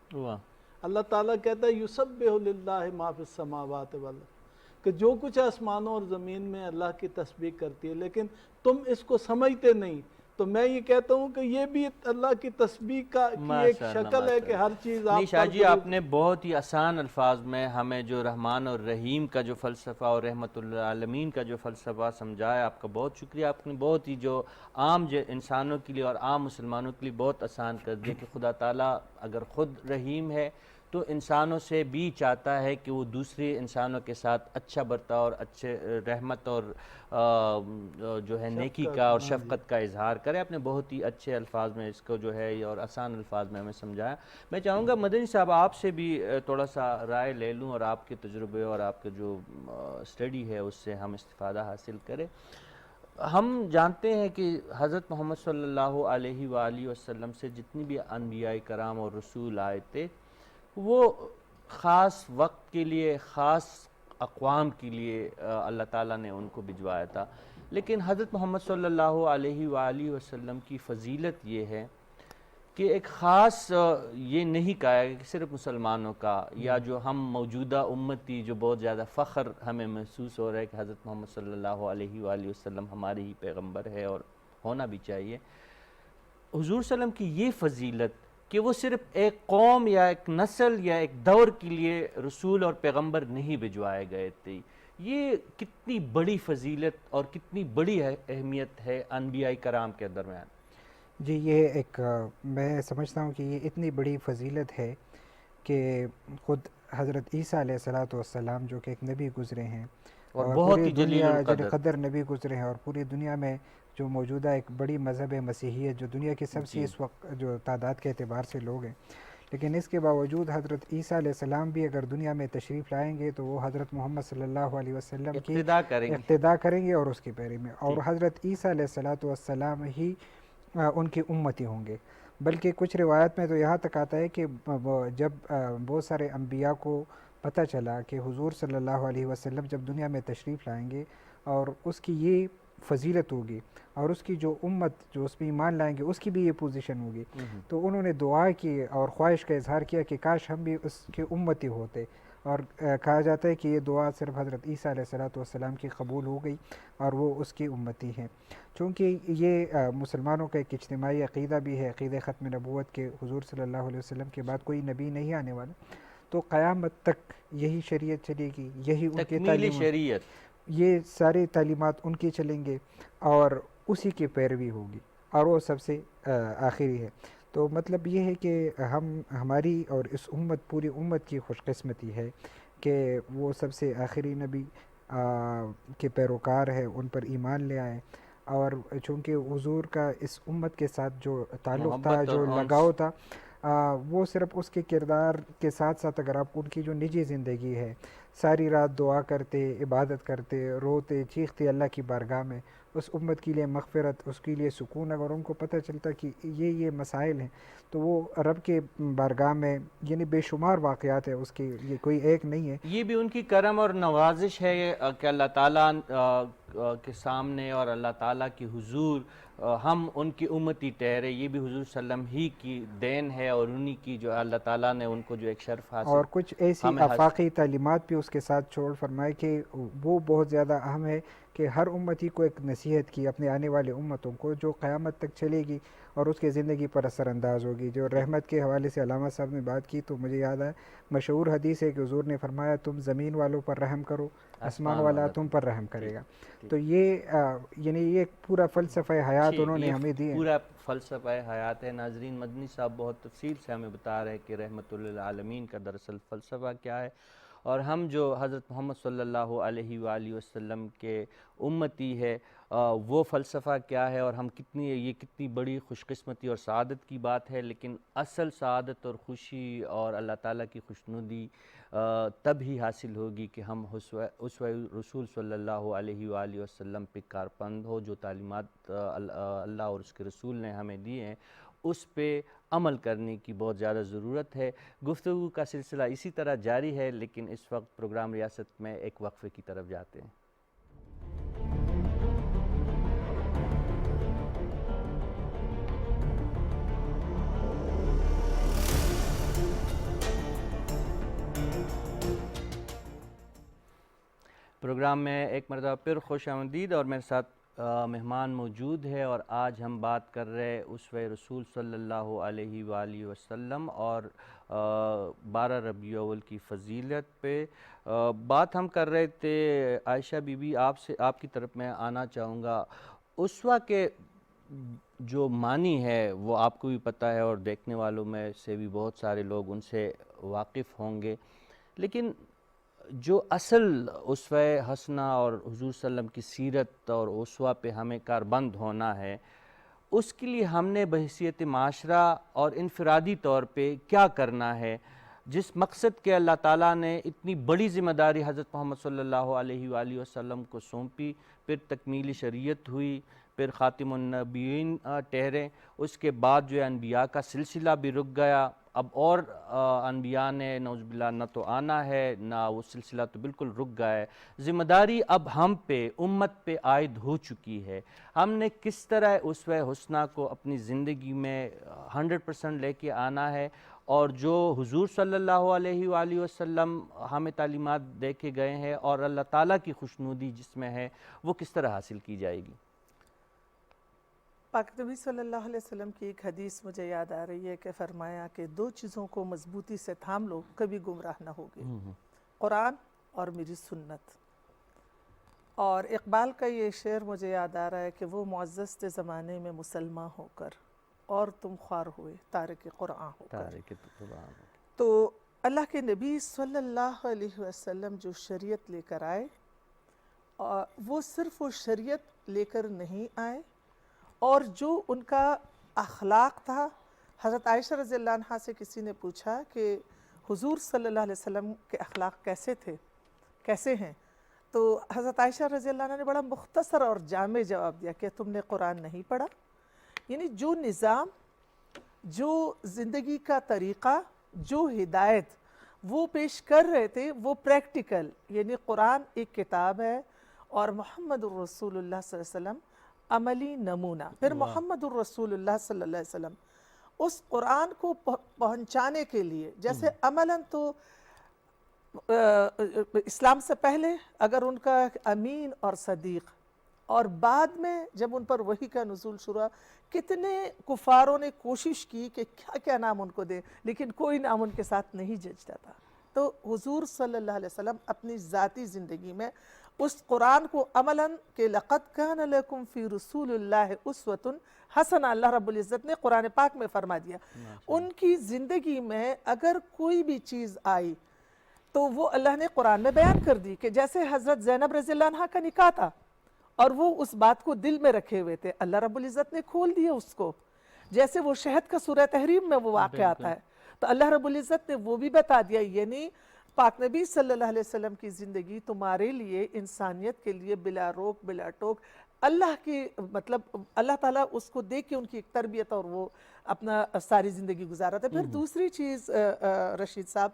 اللہ تعالیٰ کہتا ہے یسبح للہ ما فی السماوات والارض، کہ جو کچھ آسمانوں اور زمین میں اللہ کی تسبیح کرتی ہے، لیکن تم اس کو سمجھتے نہیں. تو میں یہ کہتا ہوں کہ یہ بھی اللہ کی تسبیح کی ایک شکل ہے کہ ہر چیز آپ شاہ جی آپ نے بہت ہی آسان الفاظ میں ہمیں جو رحمان اور رحیم کا جو فلسفہ اور رحمت للعالمین کا جو فلسفہ سمجھایا. آپ کا بہت شکریہ. آپ نے بہت ہی جو عام انسانوں کے لیے اور عام مسلمانوں کے لیے بہت آسان کر دیا کہ خدا تعالیٰ اگر خود رحیم ہے تو انسانوں سے بھی چاہتا ہے کہ وہ دوسرے انسانوں کے ساتھ اچھا برتاؤ اور اچھے رحمت اور جو ہے نیکی کا اور شفقت کا اظہار کرے. آپ نے بہت ہی اچھے الفاظ میں اس کو جو ہے اور آسان الفاظ میں ہمیں سمجھایا. میں چاہوں گا مدنی صاحب آپ سے بھی تھوڑا سا رائے لے لوں اور آپ کے تجربے اور آپ کے جو اسٹڈی ہے اس سے ہم استفادہ حاصل کریں. ہم جانتے ہیں کہ حضرت محمد صلی اللہ علیہ وآلہ وسلم سے جتنی بھی انبیاء کرام اور رسول آئے تھے وہ خاص وقت کے لیے، خاص اقوام کے لیے اللہ تعالیٰ نے ان کو بھجوایا تھا، لیکن حضرت محمد صلی اللہ علیہ وآلہ وسلم کی فضیلت یہ ہے کہ ایک خاص یہ نہیں کہا ہے کہ صرف مسلمانوں کا، یا جو ہم موجودہ امتی جو بہت زیادہ فخر ہمیں محسوس ہو رہا ہے کہ حضرت محمد صلی اللہ علیہ وآلہ وسلم ہمارے ہی پیغمبر ہے اور ہونا بھی چاہیے، حضور صلی اللہ علیہ وسلم کی یہ فضیلت کہ وہ صرف ایک قوم یا ایک نسل یا ایک دور کے لیے رسول اور پیغمبر نہیں بھجوائے گئے تھے، یہ کتنی بڑی فضیلت اور کتنی بڑی اہمیت ہے انبیاء کرام کے درمیان۔ جی یہ ایک میں سمجھتا ہوں کہ یہ اتنی بڑی فضیلت ہے کہ خود حضرت عیسیٰ علیہ السلام جو کہ ایک نبی گزرے ہیں اور اور بہت پوری ہی جلیل دنیا القدر۔ قدر نبی گزرے ہیں، اور پوری دنیا میں جو موجودہ ایک بڑی مذہب مسیحیت جو دنیا کی سب سے اس وقت جو تعداد کے اعتبار سے لوگ ہیں، لیکن اس کے باوجود حضرت عیسیٰ علیہ السلام بھی اگر دنیا میں تشریف لائیں گے تو وہ حضرت محمد صلی اللہ علیہ وسلم کی اقتداء کریں گے اور اس کی پیروی میں، اور حضرت عیسیٰ علیہ السلام ہی ان کی امتی ہوں گے۔ بلکہ کچھ روایت میں تو یہاں تک آتا ہے کہ جب بہت سارے انبیاء کو پتہ چلا کہ حضور صلی اللہ علیہ وسلم جب دنیا میں تشریف لائیں گے اور اس کی یہ فضیلت ہوگی اور اس کی جو امت جو اس میں ایمان لائیں گے اس کی بھی یہ پوزیشن ہوگی، تو انہوں نے دعا کی اور خواہش کا اظہار کیا کہ کاش ہم بھی اس کے امتی ہوتے، اور کہا جاتا ہے کہ یہ دعا صرف حضرت عیسیٰ علیہ السلام کی قبول ہو گئی اور وہ اس کی امتی ہیں۔ چونکہ یہ مسلمانوں کا ایک اجتماعی عقیدہ بھی ہے، عقیدہ ختم نبوت کے حضور صلی اللہ علیہ وسلم کے بعد کوئی نبی نہیں آنے والا، تو قیامت تک یہی شریعت چلے گی، یہی ان کی تکمیل شریعت، یہ ساری تعلیمات ان کی چلیں گے اور اسی کی پیروی ہوگی، اور وہ سب سے آخری ہے۔ تو مطلب یہ ہے کہ ہماری اور اس امت پوری امت کی خوش قسمتی ہے کہ وہ سب سے آخری نبی کے پیروکار ہے، ان پر ایمان لے آئے، اور چونکہ حضور کا اس امت کے ساتھ جو تعلق تھا، جو لگاؤ تھا، وہ صرف اس کے کردار کے ساتھ ساتھ اگر آپ ان کی جو نجی زندگی ہے، ساری رات دعا کرتے، عبادت کرتے، روتے چیختے اللہ کی بارگاہ میں اس امت کے لیے مغفرت، اس کے لیے سکون، اگر ان کو پتہ چلتا کہ یہ مسائل ہیں تو وہ رب کے بارگاہ میں، یعنی بے شمار واقعات ہیں اس کی، یہ کوئی ایک نہیں ہے۔ یہ بھی ان کی کرم اور نوازش ہے کہ اللہ تعالیٰ کے سامنے اور اللہ تعالیٰ کی حضور ہم ان کی امتی ٹھہرے، یہ بھی حضور صلی اللہ علیہ وسلم ہی کی دین ہے اور انہی کی جو اللہ تعالیٰ نے ان کو جو ایک شرف حاصل، اور کچھ ایسی آفاقی تعلیمات بھی اس کے ساتھ چھوڑ فرمائے کہ وہ بہت زیادہ اہم ہے کہ ہر امتی کو ایک نصیحت کی اپنے آنے والے امتوں کو جو قیامت تک چلے گی اور اس کے زندگی پر اثر انداز ہوگی۔ جو رحمت کے حوالے سے علامہ صاحب نے بات کی تو مجھے یاد ہے مشہور حدیث ہے کہ حضور نے فرمایا تم زمین والوں پر رحم کرو، آسمان والا تم پر رحم کرے گا۔ تو یہ یعنی یہ پورا فلسفہ حیات انہوں نے ہمیں دی ہے، پورا فلسفہ حیات ہے۔ ناظرین، مدنی صاحب بہت تفصیل سے ہمیں بتا رہے ہیں کہ رحمت للعالمین کا دراصل فلسفہ کیا ہے، اور ہم جو حضرت محمد صلی اللہ علیہ وآلہ وسلم کے امتی ہے وہ فلسفہ کیا ہے، اور ہم یہ کتنی بڑی خوش قسمتی اور سعادت کی بات ہے۔ لیکن اصل سعادت اور خوشی اور اللہ تعالیٰ کی خوشنودی تب ہی حاصل ہوگی کہ ہم اسوہ رسول صلی اللہ علیہ وآلہ وسلم پہ کاربند ہو، جو تعلیمات اللہ اور اس کے رسول نے ہمیں دی ہیں اس پہ عمل کرنے کی بہت زیادہ ضرورت ہے۔ گفتگو کا سلسلہ اسی طرح جاری ہے، لیکن اس وقت پروگرام ریاست میں ایک وقفے کی طرف جاتے ہیں۔ پروگرام میں ایک مرتبہ پھر خوش آمدید، اور میرے ساتھ مہمان موجود ہے، اور آج ہم بات کر رہے اسوہ رسول صلی اللہ علیہ وآلہ وسلم اور 12 ربیع الاول کی فضیلت پہ بات ہم کر رہے تھے۔ عائشہ بی بی، آپ کی طرف میں آنا چاہوں گا۔ اسوہ کے جو معنی ہے وہ آپ کو بھی پتہ ہے، اور دیکھنے والوں میں سے بھی بہت سارے لوگ ان سے واقف ہوں گے، لیکن جو اصل اسوہ حسنہ اور حضور صلی اللہ علیہ وسلم کی سیرت اور اسوہ پہ ہمیں کاربند ہونا ہے، اس کے لیے ہم نے بحیثیت معاشرہ اور انفرادی طور پہ کیا کرنا ہے؟ جس مقصد کے اللہ تعالیٰ نے اتنی بڑی ذمہ داری حضرت محمد صلی اللہ علیہ وآلہ وسلم کو سونپی، پھر تکمیل شریعت ہوئی، پھر خاتم النبیین ٹھہرے، اس کے بعد جو ہے انبیاء کا سلسلہ بھی رک گیا، اب اور انبیاء نے نعوذ باللہ نہ تو آنا ہے، نہ وہ سلسلہ تو بالکل رک گیا ہے۔ ذمہ داری اب ہم پہ، امت پہ عائد ہو چکی ہے۔ ہم نے کس طرح اسوہ حسنہ کو اپنی زندگی میں 100% لے کے آنا ہے، اور جو حضور صلی اللہ علیہ وآلہ وسلم ہمیں تعلیمات دے کے گئے ہیں اور اللہ تعالیٰ کی خوشنودی جس میں ہے، وہ کس طرح حاصل کی جائے گی؟ پاک نبی صلی اللہ علیہ وسلم کی ایک حدیث مجھے یاد آ رہی ہے کہ فرمایا کہ دو چیزوں کو مضبوطی سے تھام لو، کبھی گمراہ نہ ہوگے، قرآن اور میری سنت۔ اور اقبال کا یہ شعر مجھے یاد آ رہا ہے کہ وہ معزز تھے زمانے میں مسلمان ہو کر، اور تم خوار ہوئے تارک قرآن ہو کر۔ تو اللہ کے نبی صلی اللہ علیہ وسلم جو شریعت لے کر آئے، وہ صرف وہ شریعت لے کر نہیں آئے، اور جو ان کا اخلاق تھا۔ حضرت عائشہ رضی اللہ عنہ سے کسی نے پوچھا کہ حضور صلی اللہ علیہ وسلم کے اخلاق کیسے تھے، کیسے ہیں؟ تو حضرت عائشہ رضی اللہ عنہ نے بڑا مختصر اور جامع جواب دیا کہ تم نے قرآن نہیں پڑھا۔ یعنی جو نظام، جو زندگی کا طریقہ، جو ہدایت وہ پیش کر رہے تھے، وہ پریکٹیکل، یعنی قرآن ایک کتاب ہے اور محمد الرسول اللہ صلی اللہ علیہ وسلم عملی نمونہ۔ پھر محمد الرسول اللہ صلی اللہ علیہ وسلم اس قرآن کو پہنچانے کے لیے، جیسے عملاً تو اسلام سے پہلے اگر ان کا امین اور صدیق، اور بعد میں جب ان پر وحی کا نزول شروع، کتنے کفاروں نے کوشش کی کہ کیا کیا نام ان کو دے، لیکن کوئی نام ان کے ساتھ نہیں جچتا تھا۔ تو حضور صلی اللہ علیہ وسلم اپنی ذاتی زندگی میں اس قرآن کو عملاً کہ لَقَدْ كَانَ لَكُمْ فِي رُسُولِ اللَّهِ أُسْوَةٌ حَسَنَةٌ اللہ رب العزت نے قرآن پاک میں فرما دیا۔ ان کی زندگی میں اگر کوئی بھی چیز آئی تو وہ اللہ نے قرآن میں بیان کر دی، کہ جیسے حضرت زینب رضی اللہ عنہ کا نکاح تھا اور وہ اس بات کو دل میں رکھے ہوئے تھے، اللہ رب العزت نے کھول دیا اس کو۔ جیسے وہ شہد کا سورہ تحریم میں وہ واقعہ آتا ہے، تو اللہ رب العزت نے وہ بھی بتا دیا۔ یعنی پاک نبی صلی اللہ علیہ وسلم کی زندگی تمہارے لیے، انسانیت کے لیے بلا روک بلا ٹوک، اللہ کی مطلب اللہ تعالیٰ اس کو دیکھ کے ان کی ایک تربیت اور وہ اپنا ساری زندگی گزارا تھا۔ پھر دوسری چیز رشید صاحب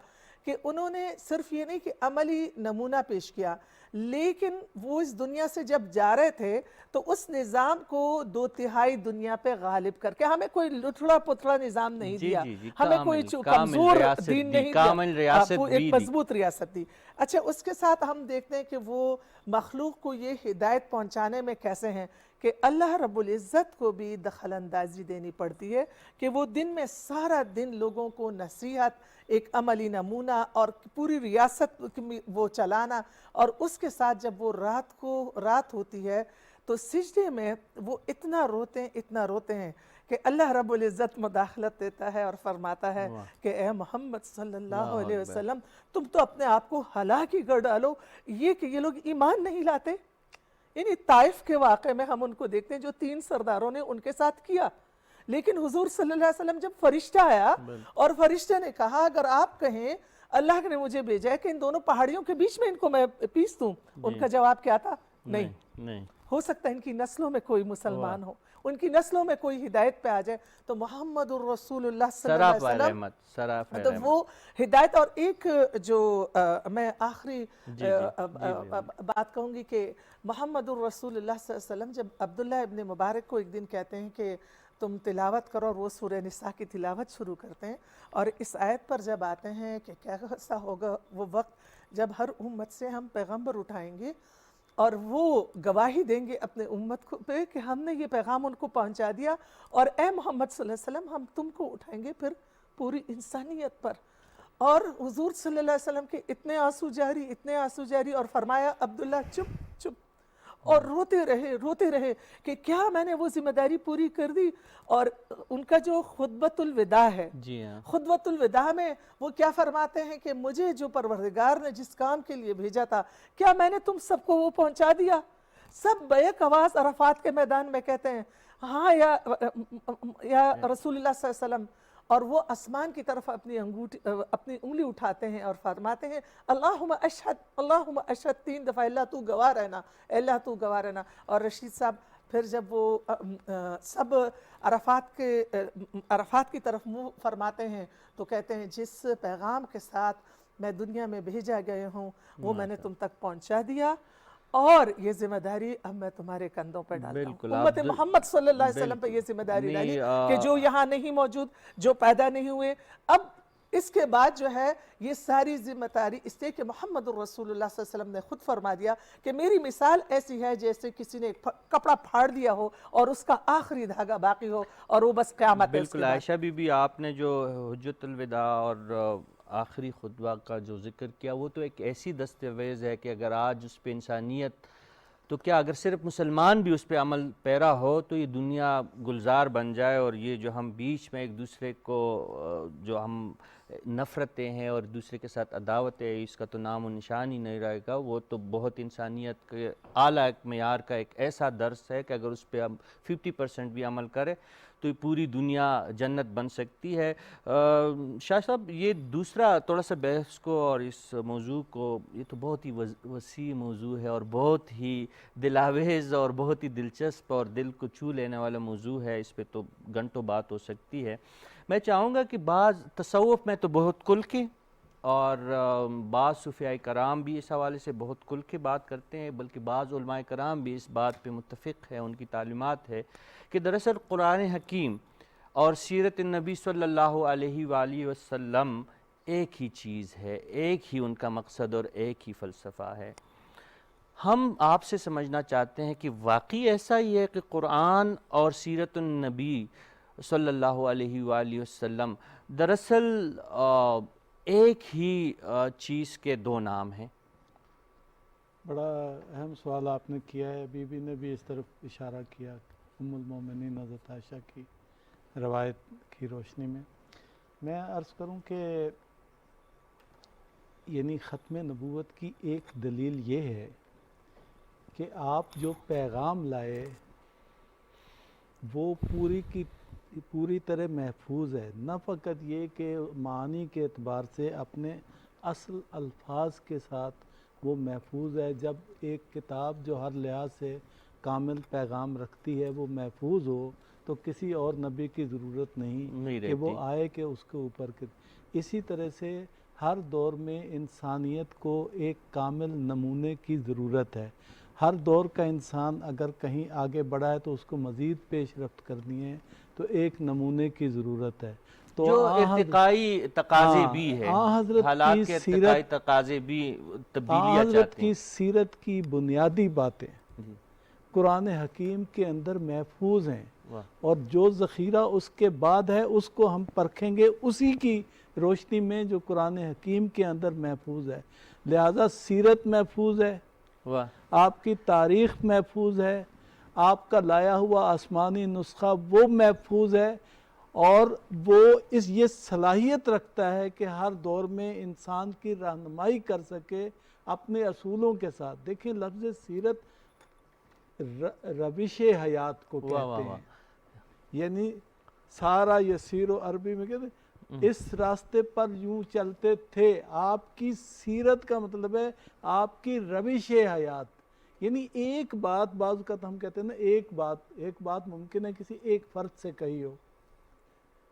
کہ انہوں نے صرف یہ نہیں کہ عملی نمونہ پیش کیا، لیکن وہ اس دنیا سے جب جا رہے تھے تو اس نظام کو 2/3 دنیا پہ غالب کر کے، ہمیں کوئی لٹھڑا پتھڑا نظام نہیں دیا، ہمیں کوئی کمزور دین نہیں دیا، ایک مضبوط ریاست دی۔ اچھا، اس کے ساتھ ہم دیکھتے ہیں کہ وہ مخلوق کو یہ ہدایت پہنچانے میں کیسے ہیں کہ اللہ رب العزت کو بھی دخل اندازی دینی پڑتی ہے کہ وہ دن میں سارا دن لوگوں کو نصیحت، ایک عملی نمونہ اور پوری ریاست وہ چلانا، اور اس کے ساتھ جب وہ رات ہوتی ہے تو سجدے میں وہ اتنا روتے ہیں کہ اللہ رب العزت مداخلت دیتا ہے اور فرماتا ہے کہ اے محمد صلی اللہ علیہ وسلم، تم تو اپنے آپ کو ہلاک ہی کر ڈالو، یہ کہ یہ لوگ ایمان نہیں لاتے۔ یعنی طائف کے واقعے میں ہم ان کو دیکھتے ہیں جو 3 سرداروں نے ان کے ساتھ کیا، لیکن حضور صلی اللہ علیہ وسلم جب فرشتہ آیا اور فرشتے نے کہا اگر آپ کہیں اللہ نے مجھے بھیجا ہے کہ ان دونوں پہاڑیوں کے بیچ میں ان کو میں پیس دوں، ان کا جواب کیا تھا؟ نہیں، ہو سکتا ہے ان کی نسلوں میں کوئی مسلمان ہو، ان کی نسلوں میں کوئی ہدایت پہ آ جائے، تو محمد الرسول اللہ صلی اللہ علیہ وسلم تو وہ ہدایت۔ اور ایک جو میں آخری بات کہوں گی کہ محمد الرسول اللہ صلی اللہ علیہ وسلم جب عبداللہ ابن مبارک کو ایک دن کہتے ہیں کہ تم تلاوت کرو، اور وہ سورہ نساء کی تلاوت شروع کرتے ہیں، اور اس آیت پر جب آتے ہیں کہ کیسا ہوگا وہ وقت جب ہر امت سے ہم پیغمبر اٹھائیں گے اور وہ گواہی دیں گے اپنے امت کو پہ کہ ہم نے یہ پیغام ان کو پہنچا دیا، اور اے محمد صلی اللہ علیہ وسلم ہم تم کو اٹھائیں گے پھر پوری انسانیت پر۔ اور حضور صلی اللہ علیہ وسلم کے اتنے آنسو جاری، اور فرمایا عبداللہ چپ، اور روتے رہے کہ کیا میں نے وہ ذمہ داری پوری کر دی؟ اور ان کا جو خطبۃ الوداع ہے، خطبۃ الوداع میں وہ کیا فرماتے ہیں کہ مجھے جو پروردگار نے جس کام کے لیے بھیجا تھا، کیا میں نے تم سب کو وہ پہنچا دیا؟ سب بیک آواز عرفات کے میدان میں کہتے ہیں ہاں یا رسول اللہ صلی اللہ علیہ وسلم، اور وہ آسمان کی طرف اپنی انگلی اٹھاتے ہیں اور فرماتے ہیں اللہم اشہد 3 دفعہ، اللہ تو گواہ رہنا، اللہ تو گواہ رہنا۔ اور رشید صاحب پھر جب وہ سب عرفات کی طرف منہ فرماتے ہیں تو کہتے ہیں جس پیغام کے ساتھ میں دنیا میں بھیجا گئے ہوں وہ میں نے تم تک پہنچا دیا، اور یہ ذمہ داری اب میں تمہارے کندھوں پہ ڈالتا ہوں۔ امت محمد صلی اللہ علیہ وسلم پہ یہ ذمہ داری ڈالی کہ جو یہاں نہیں موجود، جو پیدا نہیں ہوئے، اب اس کے بعد جو ہے یہ ساری ذمہ داری اس لیے کہ محمد الرسول اللہ صلی اللہ علیہ وسلم نے خود فرما دیا کہ میری مثال ایسی ہے جیسے کسی نے کپڑا پھاڑ دیا ہو اور اس کا آخری دھاگا باقی ہو اور وہ بس قیامت ہے۔ بالکل عائشہ بی بی، آپ نے جو حجت الوداع اور آخری خطبہ کا جو ذکر کیا وہ تو ایک ایسی دستاویز ہے کہ اگر آج اس پہ انسانیت، تو کیا اگر صرف مسلمان بھی اس پہ عمل پیرا ہو تو یہ دنیا گلزار بن جائے، اور یہ جو ہم بیچ میں ایک دوسرے کو جو ہم نفرتیں ہیں اور دوسرے کے ساتھ عداوت ہے، اس کا تو نام و نشان ہی نہیں رہے گا۔ وہ تو بہت انسانیت کے اعلیٰ معیار کا ایک ایسا درس ہے کہ اگر اس پہ ہم 50% بھی عمل کرے تو یہ پوری دنیا جنت بن سکتی ہے۔ شاہ صاحب، یہ دوسرا تھوڑا سا بحث کو اور اس موضوع کو، یہ تو بہت ہی وسیع موضوع ہے اور بہت ہی دلاویز اور بہت ہی دلچسپ اور دل کو چھو لینے والا موضوع ہے، اس پہ تو گھنٹوں بات ہو سکتی ہے۔ میں چاہوں گا کہ بعض تصوف میں تو بہت کھل کے اور بعض صوفیاء کرام بھی اس حوالے سے بہت کھل کے بات کرتے ہیں، بلکہ بعض علماء کرام بھی اس بات پہ متفق ہیں، ان کی تعلیمات ہے کہ دراصل قرآن حکیم اور سیرت النبی صلی اللہ علیہ وآلہ وسلم ایک ہی چیز ہے، ایک ہی ان کا مقصد اور ایک ہی فلسفہ ہے۔ ہم آپ سے سمجھنا چاہتے ہیں کہ واقعی ایسا ہی ہے کہ قرآن اور سیرت النبی صلی اللہ علیہ وآلہ وسلم دراصل ایک ہی چیز کے دو نام ہیں؟ بڑا اہم سوال آپ نے کیا ہے۔ بی بی نے بھی اس طرف اشارہ کیا، ام المومنین حضرت عائشہ کی روایت کی روشنی میں میں عرض کروں کہ یعنی ختم نبوت کی ایک دلیل یہ ہے کہ آپ جو پیغام لائے وہ پوری طرح محفوظ ہے، نہ فقط یہ کہ معنی کے اعتبار سے اپنے اصل الفاظ کے ساتھ وہ محفوظ ہے۔ جب ایک کتاب جو ہر لحاظ سے کامل پیغام رکھتی ہے وہ محفوظ ہو تو کسی اور نبی کی ضرورت نہیں کہ وہ آئے کہ اس کے اوپر اسی طرح سے ہر دور میں انسانیت کو ایک کامل نمونے کی ضرورت ہے۔ ہر دور کا انسان اگر کہیں آگے بڑھا ہے تو اس کو مزید پیش رفت کرنی ہے تو ایک نمونے کی ضرورت ہے۔ تو جو ارتقائی تقاضے بھی ہے، حالات کے ارتقائی تقاضے بھی تبدیلیاں چاہتے ہیں۔ حضرت کی سیرت کی بنیادی باتیں قرآن حکیم کے اندر محفوظ ہیں، اور جو ذخیرہ اس کے بعد ہے اس کو ہم پرکھیں گے اسی کی روشنی میں جو قرآن حکیم کے اندر محفوظ ہے۔ لہذا سیرت محفوظ ہے، آپ کی تاریخ محفوظ ہے، آپ کا لایا ہوا آسمانی نسخہ وہ محفوظ ہے، اور وہ یہ صلاحیت رکھتا ہے کہ ہر دور میں انسان کی رہنمائی کر سکے اپنے اصولوں کے ساتھ۔ دیکھیں لفظ سیرت روش حیات کو کہتے ہیں، یعنی سارا یسیر و عربی میں کہتے ہیں اس راستے پر یوں چلتے تھے۔ آپ کی سیرت کا مطلب ہے آپ کی روش حیات، یعنی ایک بات، بعض اوقات ہم کہتے ہیں نا ایک بات ممکن ہے کسی ایک فرد سے کہی ہو،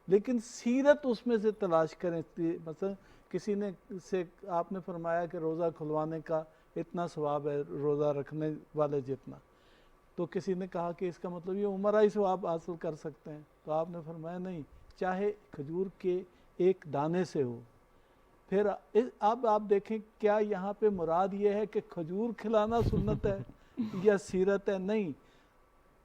لیکن سیرت اس میں سے تلاش کریں۔ مثلا کسی نے سے آپ نے فرمایا کہ روزہ کھلوانے کا اتنا ثواب ہے روزہ رکھنے والے جتنا، تو کسی نے کہا کہ اس کا مطلب یہ عمرہ ہی ثواب حاصل کر سکتے ہیں، تو آپ نے فرمایا نہیں، چاہے کھجور کے ایک دانے سے ہو۔ پھر اب آپ دیکھیں کیا یہاں پہ مراد یہ ہے کہ کھجور کھلانا سنت ہے یا سیرت ہے؟ نہیں،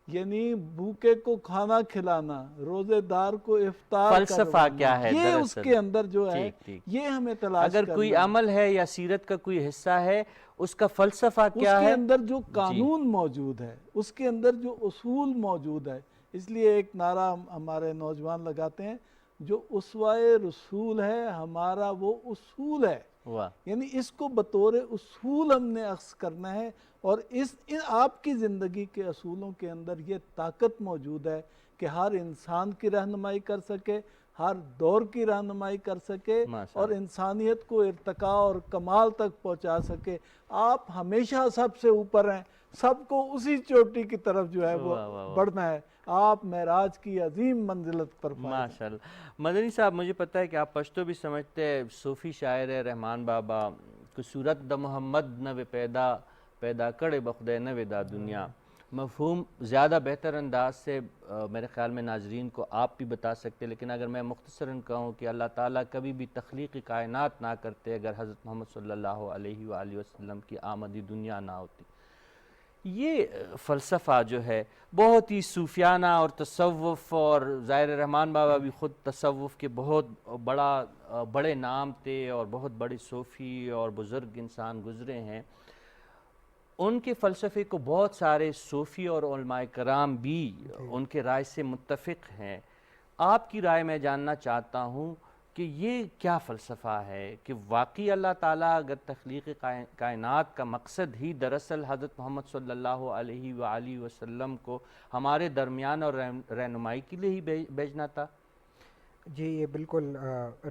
یعنی بھوکے کو کھانا کھلانا، روزے دار کو افطار فلسفہ کیا ہے یہ اس کے اندر جو ہے یہ ہمیں تلاش کرنا ہے۔ اگر کوئی عمل ہے یا سیرت کا کوئی حصہ ہے اس کا فلسفہ کیا ہے، اس کے اندر جو قانون موجود ہے، اس کے اندر جو اصول موجود ہے۔ اس لیے ایک نعرہ ہمارے نوجوان لگاتے ہیں، جو اسوائے رسول ہے ہمارا وہ اصول ہے، یعنی اس کو بطور اصول ہم نے اخذ کرنا ہے، اور آپ کی زندگی کے اصولوں کے اندر یہ طاقت موجود ہے کہ ہر انسان کی رہنمائی کر سکے، ہر دور کی رہنمائی کر سکے ماشاء اور انسانیت کو ارتقاء اور کمال تک پہنچا سکے. آپ ہمیشہ سب سے اوپر ہیں, سب کو اسی چوٹی کی طرف جو ہے وہ واہ واہ واہ. بڑھنا ہے. آپ معراج کی عظیم منزلت پر فائز ہیں. ماشاء اللہ. مدنی صاحب مجھے پتہ ہے کہ آپ پشتو بھی سمجھتے ہیں, صوفی شاعر ہے رحمان بابا کہ صورت دا محمد نو پیدا کڑے بخدے نو دا دنیا. مفہوم زیادہ بہتر انداز سے میرے خیال میں ناظرین کو آپ بھی بتا سکتے, لیکن اگر میں مختصراً کہوں کہ اللہ تعالیٰ کبھی بھی تخلیق کائنات نہ کرتے اگر حضرت محمد صلی اللہ علیہ وآلہ وسلم کی آمدی دنیا نہ ہوتی. یہ فلسفہ جو ہے بہت ہی صوفیانہ اور تصوف, اور ظاہر رحمان بابا بھی خود تصوف کے بہت بڑے نام تھے اور بہت بڑے صوفی اور بزرگ انسان گزرے ہیں. ان کے فلسفے کو بہت سارے صوفی اور علماء کرام بھی ان کے رائے سے متفق ہیں. آپ کی رائے میں جاننا چاہتا ہوں کہ یہ کیا فلسفہ ہے کہ واقعی اللہ تعالیٰ اگر تخلیق کائنات کا مقصد ہی دراصل حضرت محمد صلی اللہ علیہ وآلہ وسلم کو ہمارے درمیان اور رہنمائی کے لیے ہی بھیجنا تھا؟ جی یہ بالکل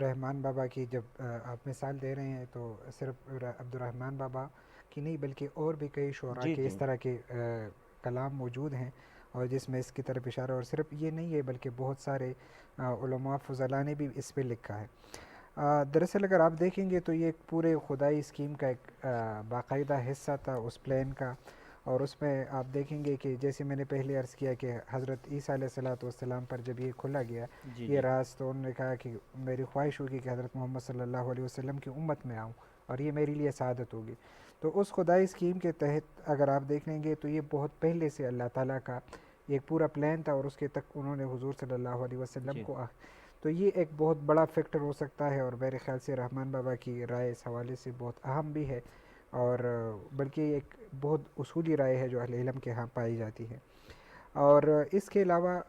رحمان بابا کی جب آپ مثال دے رہے ہیں تو صرف عبد الرحمن بابا کی نہیں بلکہ اور بھی کئی شعراء کے اس طرح کے کلام موجود ہیں اور جس میں اس کی طرف اشارہ, اور صرف یہ نہیں ہے بلکہ بہت سارے علماء فضلاء نے بھی اس پہ لکھا ہے. دراصل اگر آپ دیکھیں گے تو یہ ایک پورے خدائی اسکیم کا ایک باقاعدہ حصہ تھا اس پلان کا, اور اس میں آپ دیکھیں گے کہ جیسے میں نے پہلے عرض کیا کہ حضرت عیسیٰ علیہ السلام پر جب یہ کھلا گیا یہ راز, تو انہوں نے کہا کہ میری خواہش ہوگی کہ حضرت محمد صلی اللہ علیہ وسلم کی امت میں آؤں اور یہ میرے لیے سعادت ہوگی. تو اس خدائی اسکیم کے تحت اگر آپ دیکھ لیں گے تو یہ بہت پہلے سے اللہ تعالیٰ کا ایک پورا پلان تھا, اور اس کے تک انہوں نے حضور صلی اللہ علیہ وسلم کو تو یہ ایک بہت بڑا فیکٹر ہو سکتا ہے, اور میرے خیال سے رحمان بابا کی رائے اس حوالے سے بہت اہم بھی ہے, اور بلکہ ایک بہت اصولی رائے ہے جو اہل علم کے ہاں پائی جاتی ہے. اور اس کے علاوہ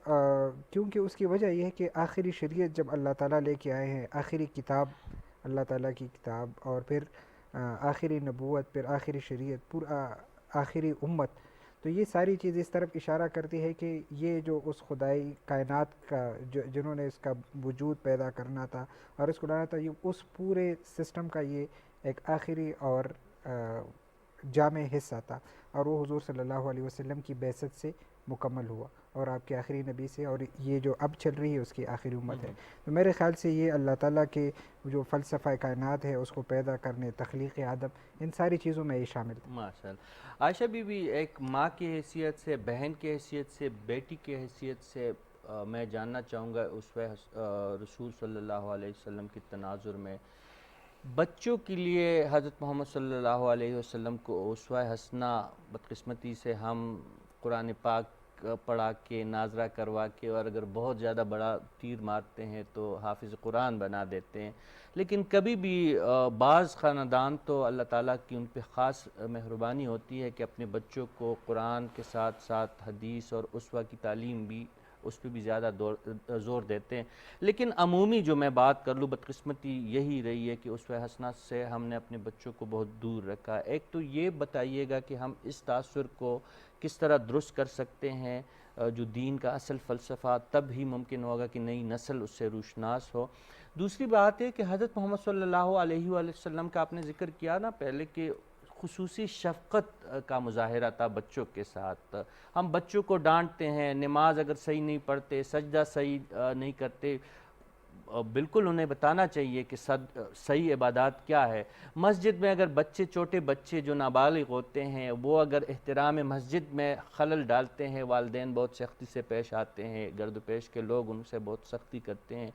کیونکہ اس کی وجہ یہ ہے کہ آخری شریعت جب اللہ تعالیٰ لے کے آئے ہیں, آخری کتاب اللہ تعالیٰ کی کتاب, اور پھر آخری نبوت, پھر آخری شریعت, پورا آخری امت, تو یہ ساری چیز اس طرف اشارہ کرتی ہے کہ یہ جو اس خدائی کائنات کا جنہوں نے اس کا وجود پیدا کرنا تھا اور اس کو لانا تھا, یہ اس پورے سسٹم کا یہ ایک آخری اور جامع حصہ تھا, اور وہ حضور صلی اللہ علیہ وسلم کی بعثت سے مکمل ہوا اور آپ کے آخری نبی سے, اور یہ جو اب چل رہی ہے اس کی آخری امت ہے. تو میرے خیال سے یہ اللہ تعالیٰ کے جو فلسفہ کائنات ہے اس کو پیدا کرنے, تخلیق آدم, ان ساری چیزوں میں یہ شامل ہے. ماشاء اللہ. عائشہ بی بی, ایک ماں کی حیثیت سے, بہن کی حیثیت سے, بیٹی کی حیثیت سے میں جاننا چاہوں گا اسوہ رسول صلی اللہ علیہ وسلم کی تناظر میں بچوں کے لیے حضرت محمد صلی اللہ علیہ وسلم کو اسوہ حسنہ بدقسمتی سے ہم قرآن پاک پڑھا کے, ناظرہ کروا کے, اور اگر بہت زیادہ بڑا تیر مارتے ہیں تو حافظ قرآن بنا دیتے ہیں. لیکن کبھی بھی بعض خاندان تو اللہ تعالیٰ کی ان پہ خاص مہربانی ہوتی ہے کہ اپنے بچوں کو قرآن کے ساتھ ساتھ حدیث اور اسوہ کی تعلیم بھی اس پہ بھی زیادہ زور دیتے ہیں. لیکن عمومی جو میں بات کر لوں, بدقسمتی یہی رہی ہے کہ اسوہ حسنہ سے ہم نے اپنے بچوں کو بہت دور رکھا. ایک تو یہ بتائیے گا کہ ہم اس تاثر کو کس طرح درست کر سکتے ہیں, جو دین کا اصل فلسفہ, تب ہی ممکن ہوگا کہ نئی نسل اس سے روشناس ہو. دوسری بات ہے کہ حضرت محمد صلی اللہ علیہ وآلہ وسلم کا آپ نے ذکر کیا نا پہلے کہ خصوصی شفقت کا مظاہرہ تھا بچوں کے ساتھ. ہم بچوں کو ڈانٹتے ہیں, نماز اگر صحیح نہیں پڑھتے, سجدہ صحیح نہیں کرتے, بالکل انہیں بتانا چاہیے کہ صحیح عبادات کیا ہے. مسجد میں اگر چھوٹے بچے جو نابالغ ہوتے ہیں وہ اگر احترام مسجد میں خلل ڈالتے ہیں, والدین بہت سختی سے پیش آتے ہیں, گرد و پیش کے لوگ ان سے بہت سختی کرتے ہیں.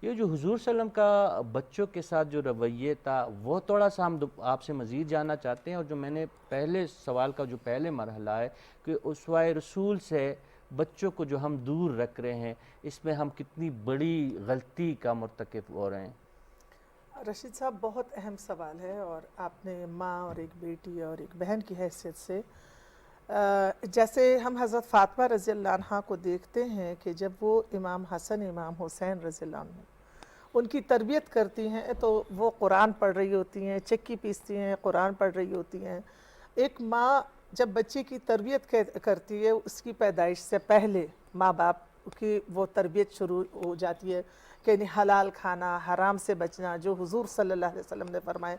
یہ جو حضور صلی اللہ علیہ وسلم کا بچوں کے ساتھ جو رویے تھا وہ تھوڑا سا ہم آپ سے مزید جاننا چاہتے ہیں. اور جو میں نے پہلے سوال کا جو پہلے مرحلہ ہے کہ اسوہ رسول سے بچوں کو جو ہم دور رکھ رہے ہیں, اس میں ہم کتنی بڑی غلطی کا مرتکب ہو رہے ہیں. رشید صاحب بہت اہم سوال ہے, اور آپ نے ماں اور ایک بیٹی اور ایک بہن کی حیثیت سے جیسے ہم حضرت فاطمہ رضی اللہ عنہ کو دیکھتے ہیں کہ جب وہ امام حسن امام حسین رضی اللہ عنہ ان کی تربیت کرتی ہیں تو وہ قرآن پڑھ رہی ہوتی ہیں, چکی پیستی ہیں, قرآن پڑھ رہی ہوتی ہیں. ایک ماں جب بچے کی تربیت کرتی ہے اس کی پیدائش سے پہلے ماں باپ کی وہ تربیت شروع ہو جاتی ہے کہ حلال کھانا، حرام سے بچنا، جو حضور صلی اللہ علیہ وسلم نے فرمائے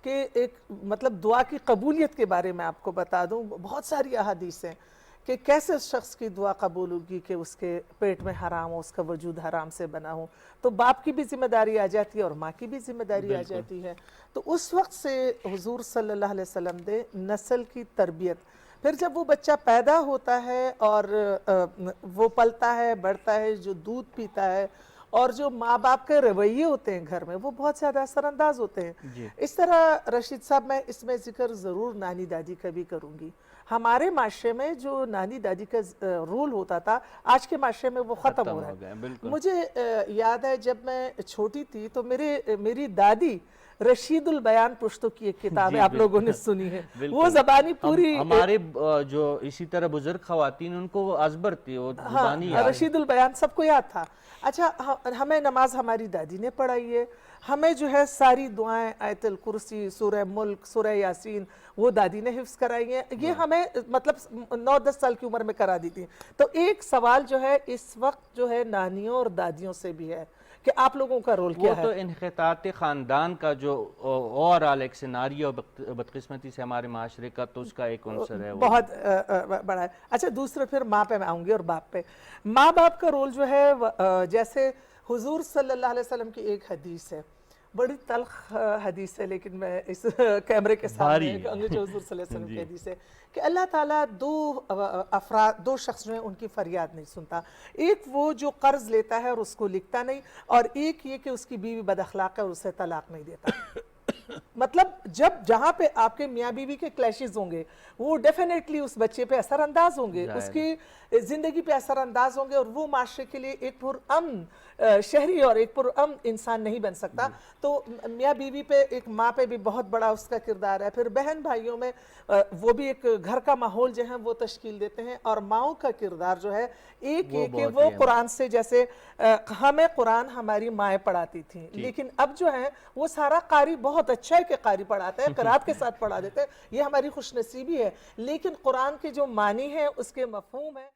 کہ ایک مطلب دعا کی قبولیت کے بارے میں آپ کو بتا دوں، بہت ساری احادیث ہیں کہ کیسے اس شخص کی دعا قبول ہوگی کہ اس کے پیٹ میں حرام ہو، اس کا وجود حرام سے بنا ہو. تو باپ کی بھی ذمہ داری آ جاتی ہے اور ماں کی بھی ذمہ داری آ جاتی ہے. تو اس وقت سے حضور صلی اللہ علیہ وسلم نے نسل کی تربیت، پھر جب وہ بچہ پیدا ہوتا ہے اور وہ پلتا ہے، بڑھتا ہے، جو دودھ پیتا ہے اور جو ماں باپ کے رویے ہوتے ہیں گھر میں، وہ بہت زیادہ اثر انداز ہوتے ہیں. اس طرح رشید صاحب میں اس میں ذکر ضرور نانی دادی کا بھی کروں گی. ہمارے معاشرے میں جو نانی دادی کا رول ہوتا تھا، آج کے معاشرے میں وہ ختم ہو رہا ہے. مجھے یاد ہے جب میں چھوٹی تھی تو میری دادی رشید البیان پشتو کی ایک کتاب ہے، آپ لوگوں نے سنی ہے، وہ زبانی پوری ہمارے جو اسی طرح بزرگ خواتین ان کو وہ ازبر تھی، وہ زبانی یاد. رشید البیان سب کو یاد تھا. اچھا، ہمیں نماز ہماری دادی نے پڑھائی ہے، ہمیں جو ہے ساری دعائیں، آیت الکرسی، سورہ ملک، سورہ یاسین، وہ دادی نے حفظ کرائی ہیں. یہ ہمیں مطلب 9-10 سال کی عمر میں کرا دی تھی. تو ایک سوال جو ہے اس وقت جو ہے نانیوں اور دادیوں سے بھی ہے کہ آپ لوگوں کا رول کیا ہے؟ وہ تو انحطاط خاندان کا جو اوورآل ایک سیناریو بدقسمتی سے ہمارے معاشرے کا، تو اس کا ایک عنصر ہے، بہت بڑا ہے. اچھا، دوسرے پھر ماں پہ میں آؤں گی اور باپ پہ. ماں باپ کا رول جو ہے جیسے حضور صلی اللہ علیہ وسلم کی ایک حدیث ہے، بڑی تلخ حدیث ہے، لیکن میں اس کیمرے کے سامنے جو حضور صلی اللہ علیہ وسلم کی حدیث ہے کہ اللہ تعالیٰ دو شخص جو ہیں ان کی فریاد نہیں سنتا. ایک وہ جو قرض لیتا ہے اور اس کو لکھتا نہیں، اور ایک یہ کہ اس کی بیوی بد اخلاق ہے اور اسے طلاق نہیں دیتا. مطلب جہاں پہ آپ کے میاں بیوی کے کلیشز ہوں گے، وہ ڈیفینیٹلی اس بچے پہ اثر انداز ہوں گے، اس کی زندگی پہ اثر انداز ہوں گے، اور وہ معاشرے کے لیے ایک پرامن شہری اور ایک پرامن انسان نہیں بن سکتا. تو میاں بیوی پہ، ایک ماں پہ بھی بہت بڑا اس کا کردار ہے. پھر بہن بھائیوں میں وہ بھی ایک گھر کا ماحول جو ہے وہ تشکیل دیتے ہیں. اور ماؤں کا کردار جو ہے ایک یہ کہ وہ قرآن سے، جیسے ہمیں قرآن ہماری مائیں پڑھاتی تھیں، لیکن اب جو ہے وہ سارا قاری بہت اچھا ہے کہ قاری پڑھاتا ہے، قرات کے ساتھ پڑھا دیتے ہیں، یہ ہماری خوش نصیبی ہے. لیکن قرآن کے جو معنی ہے، اس کے مفہوم ہے،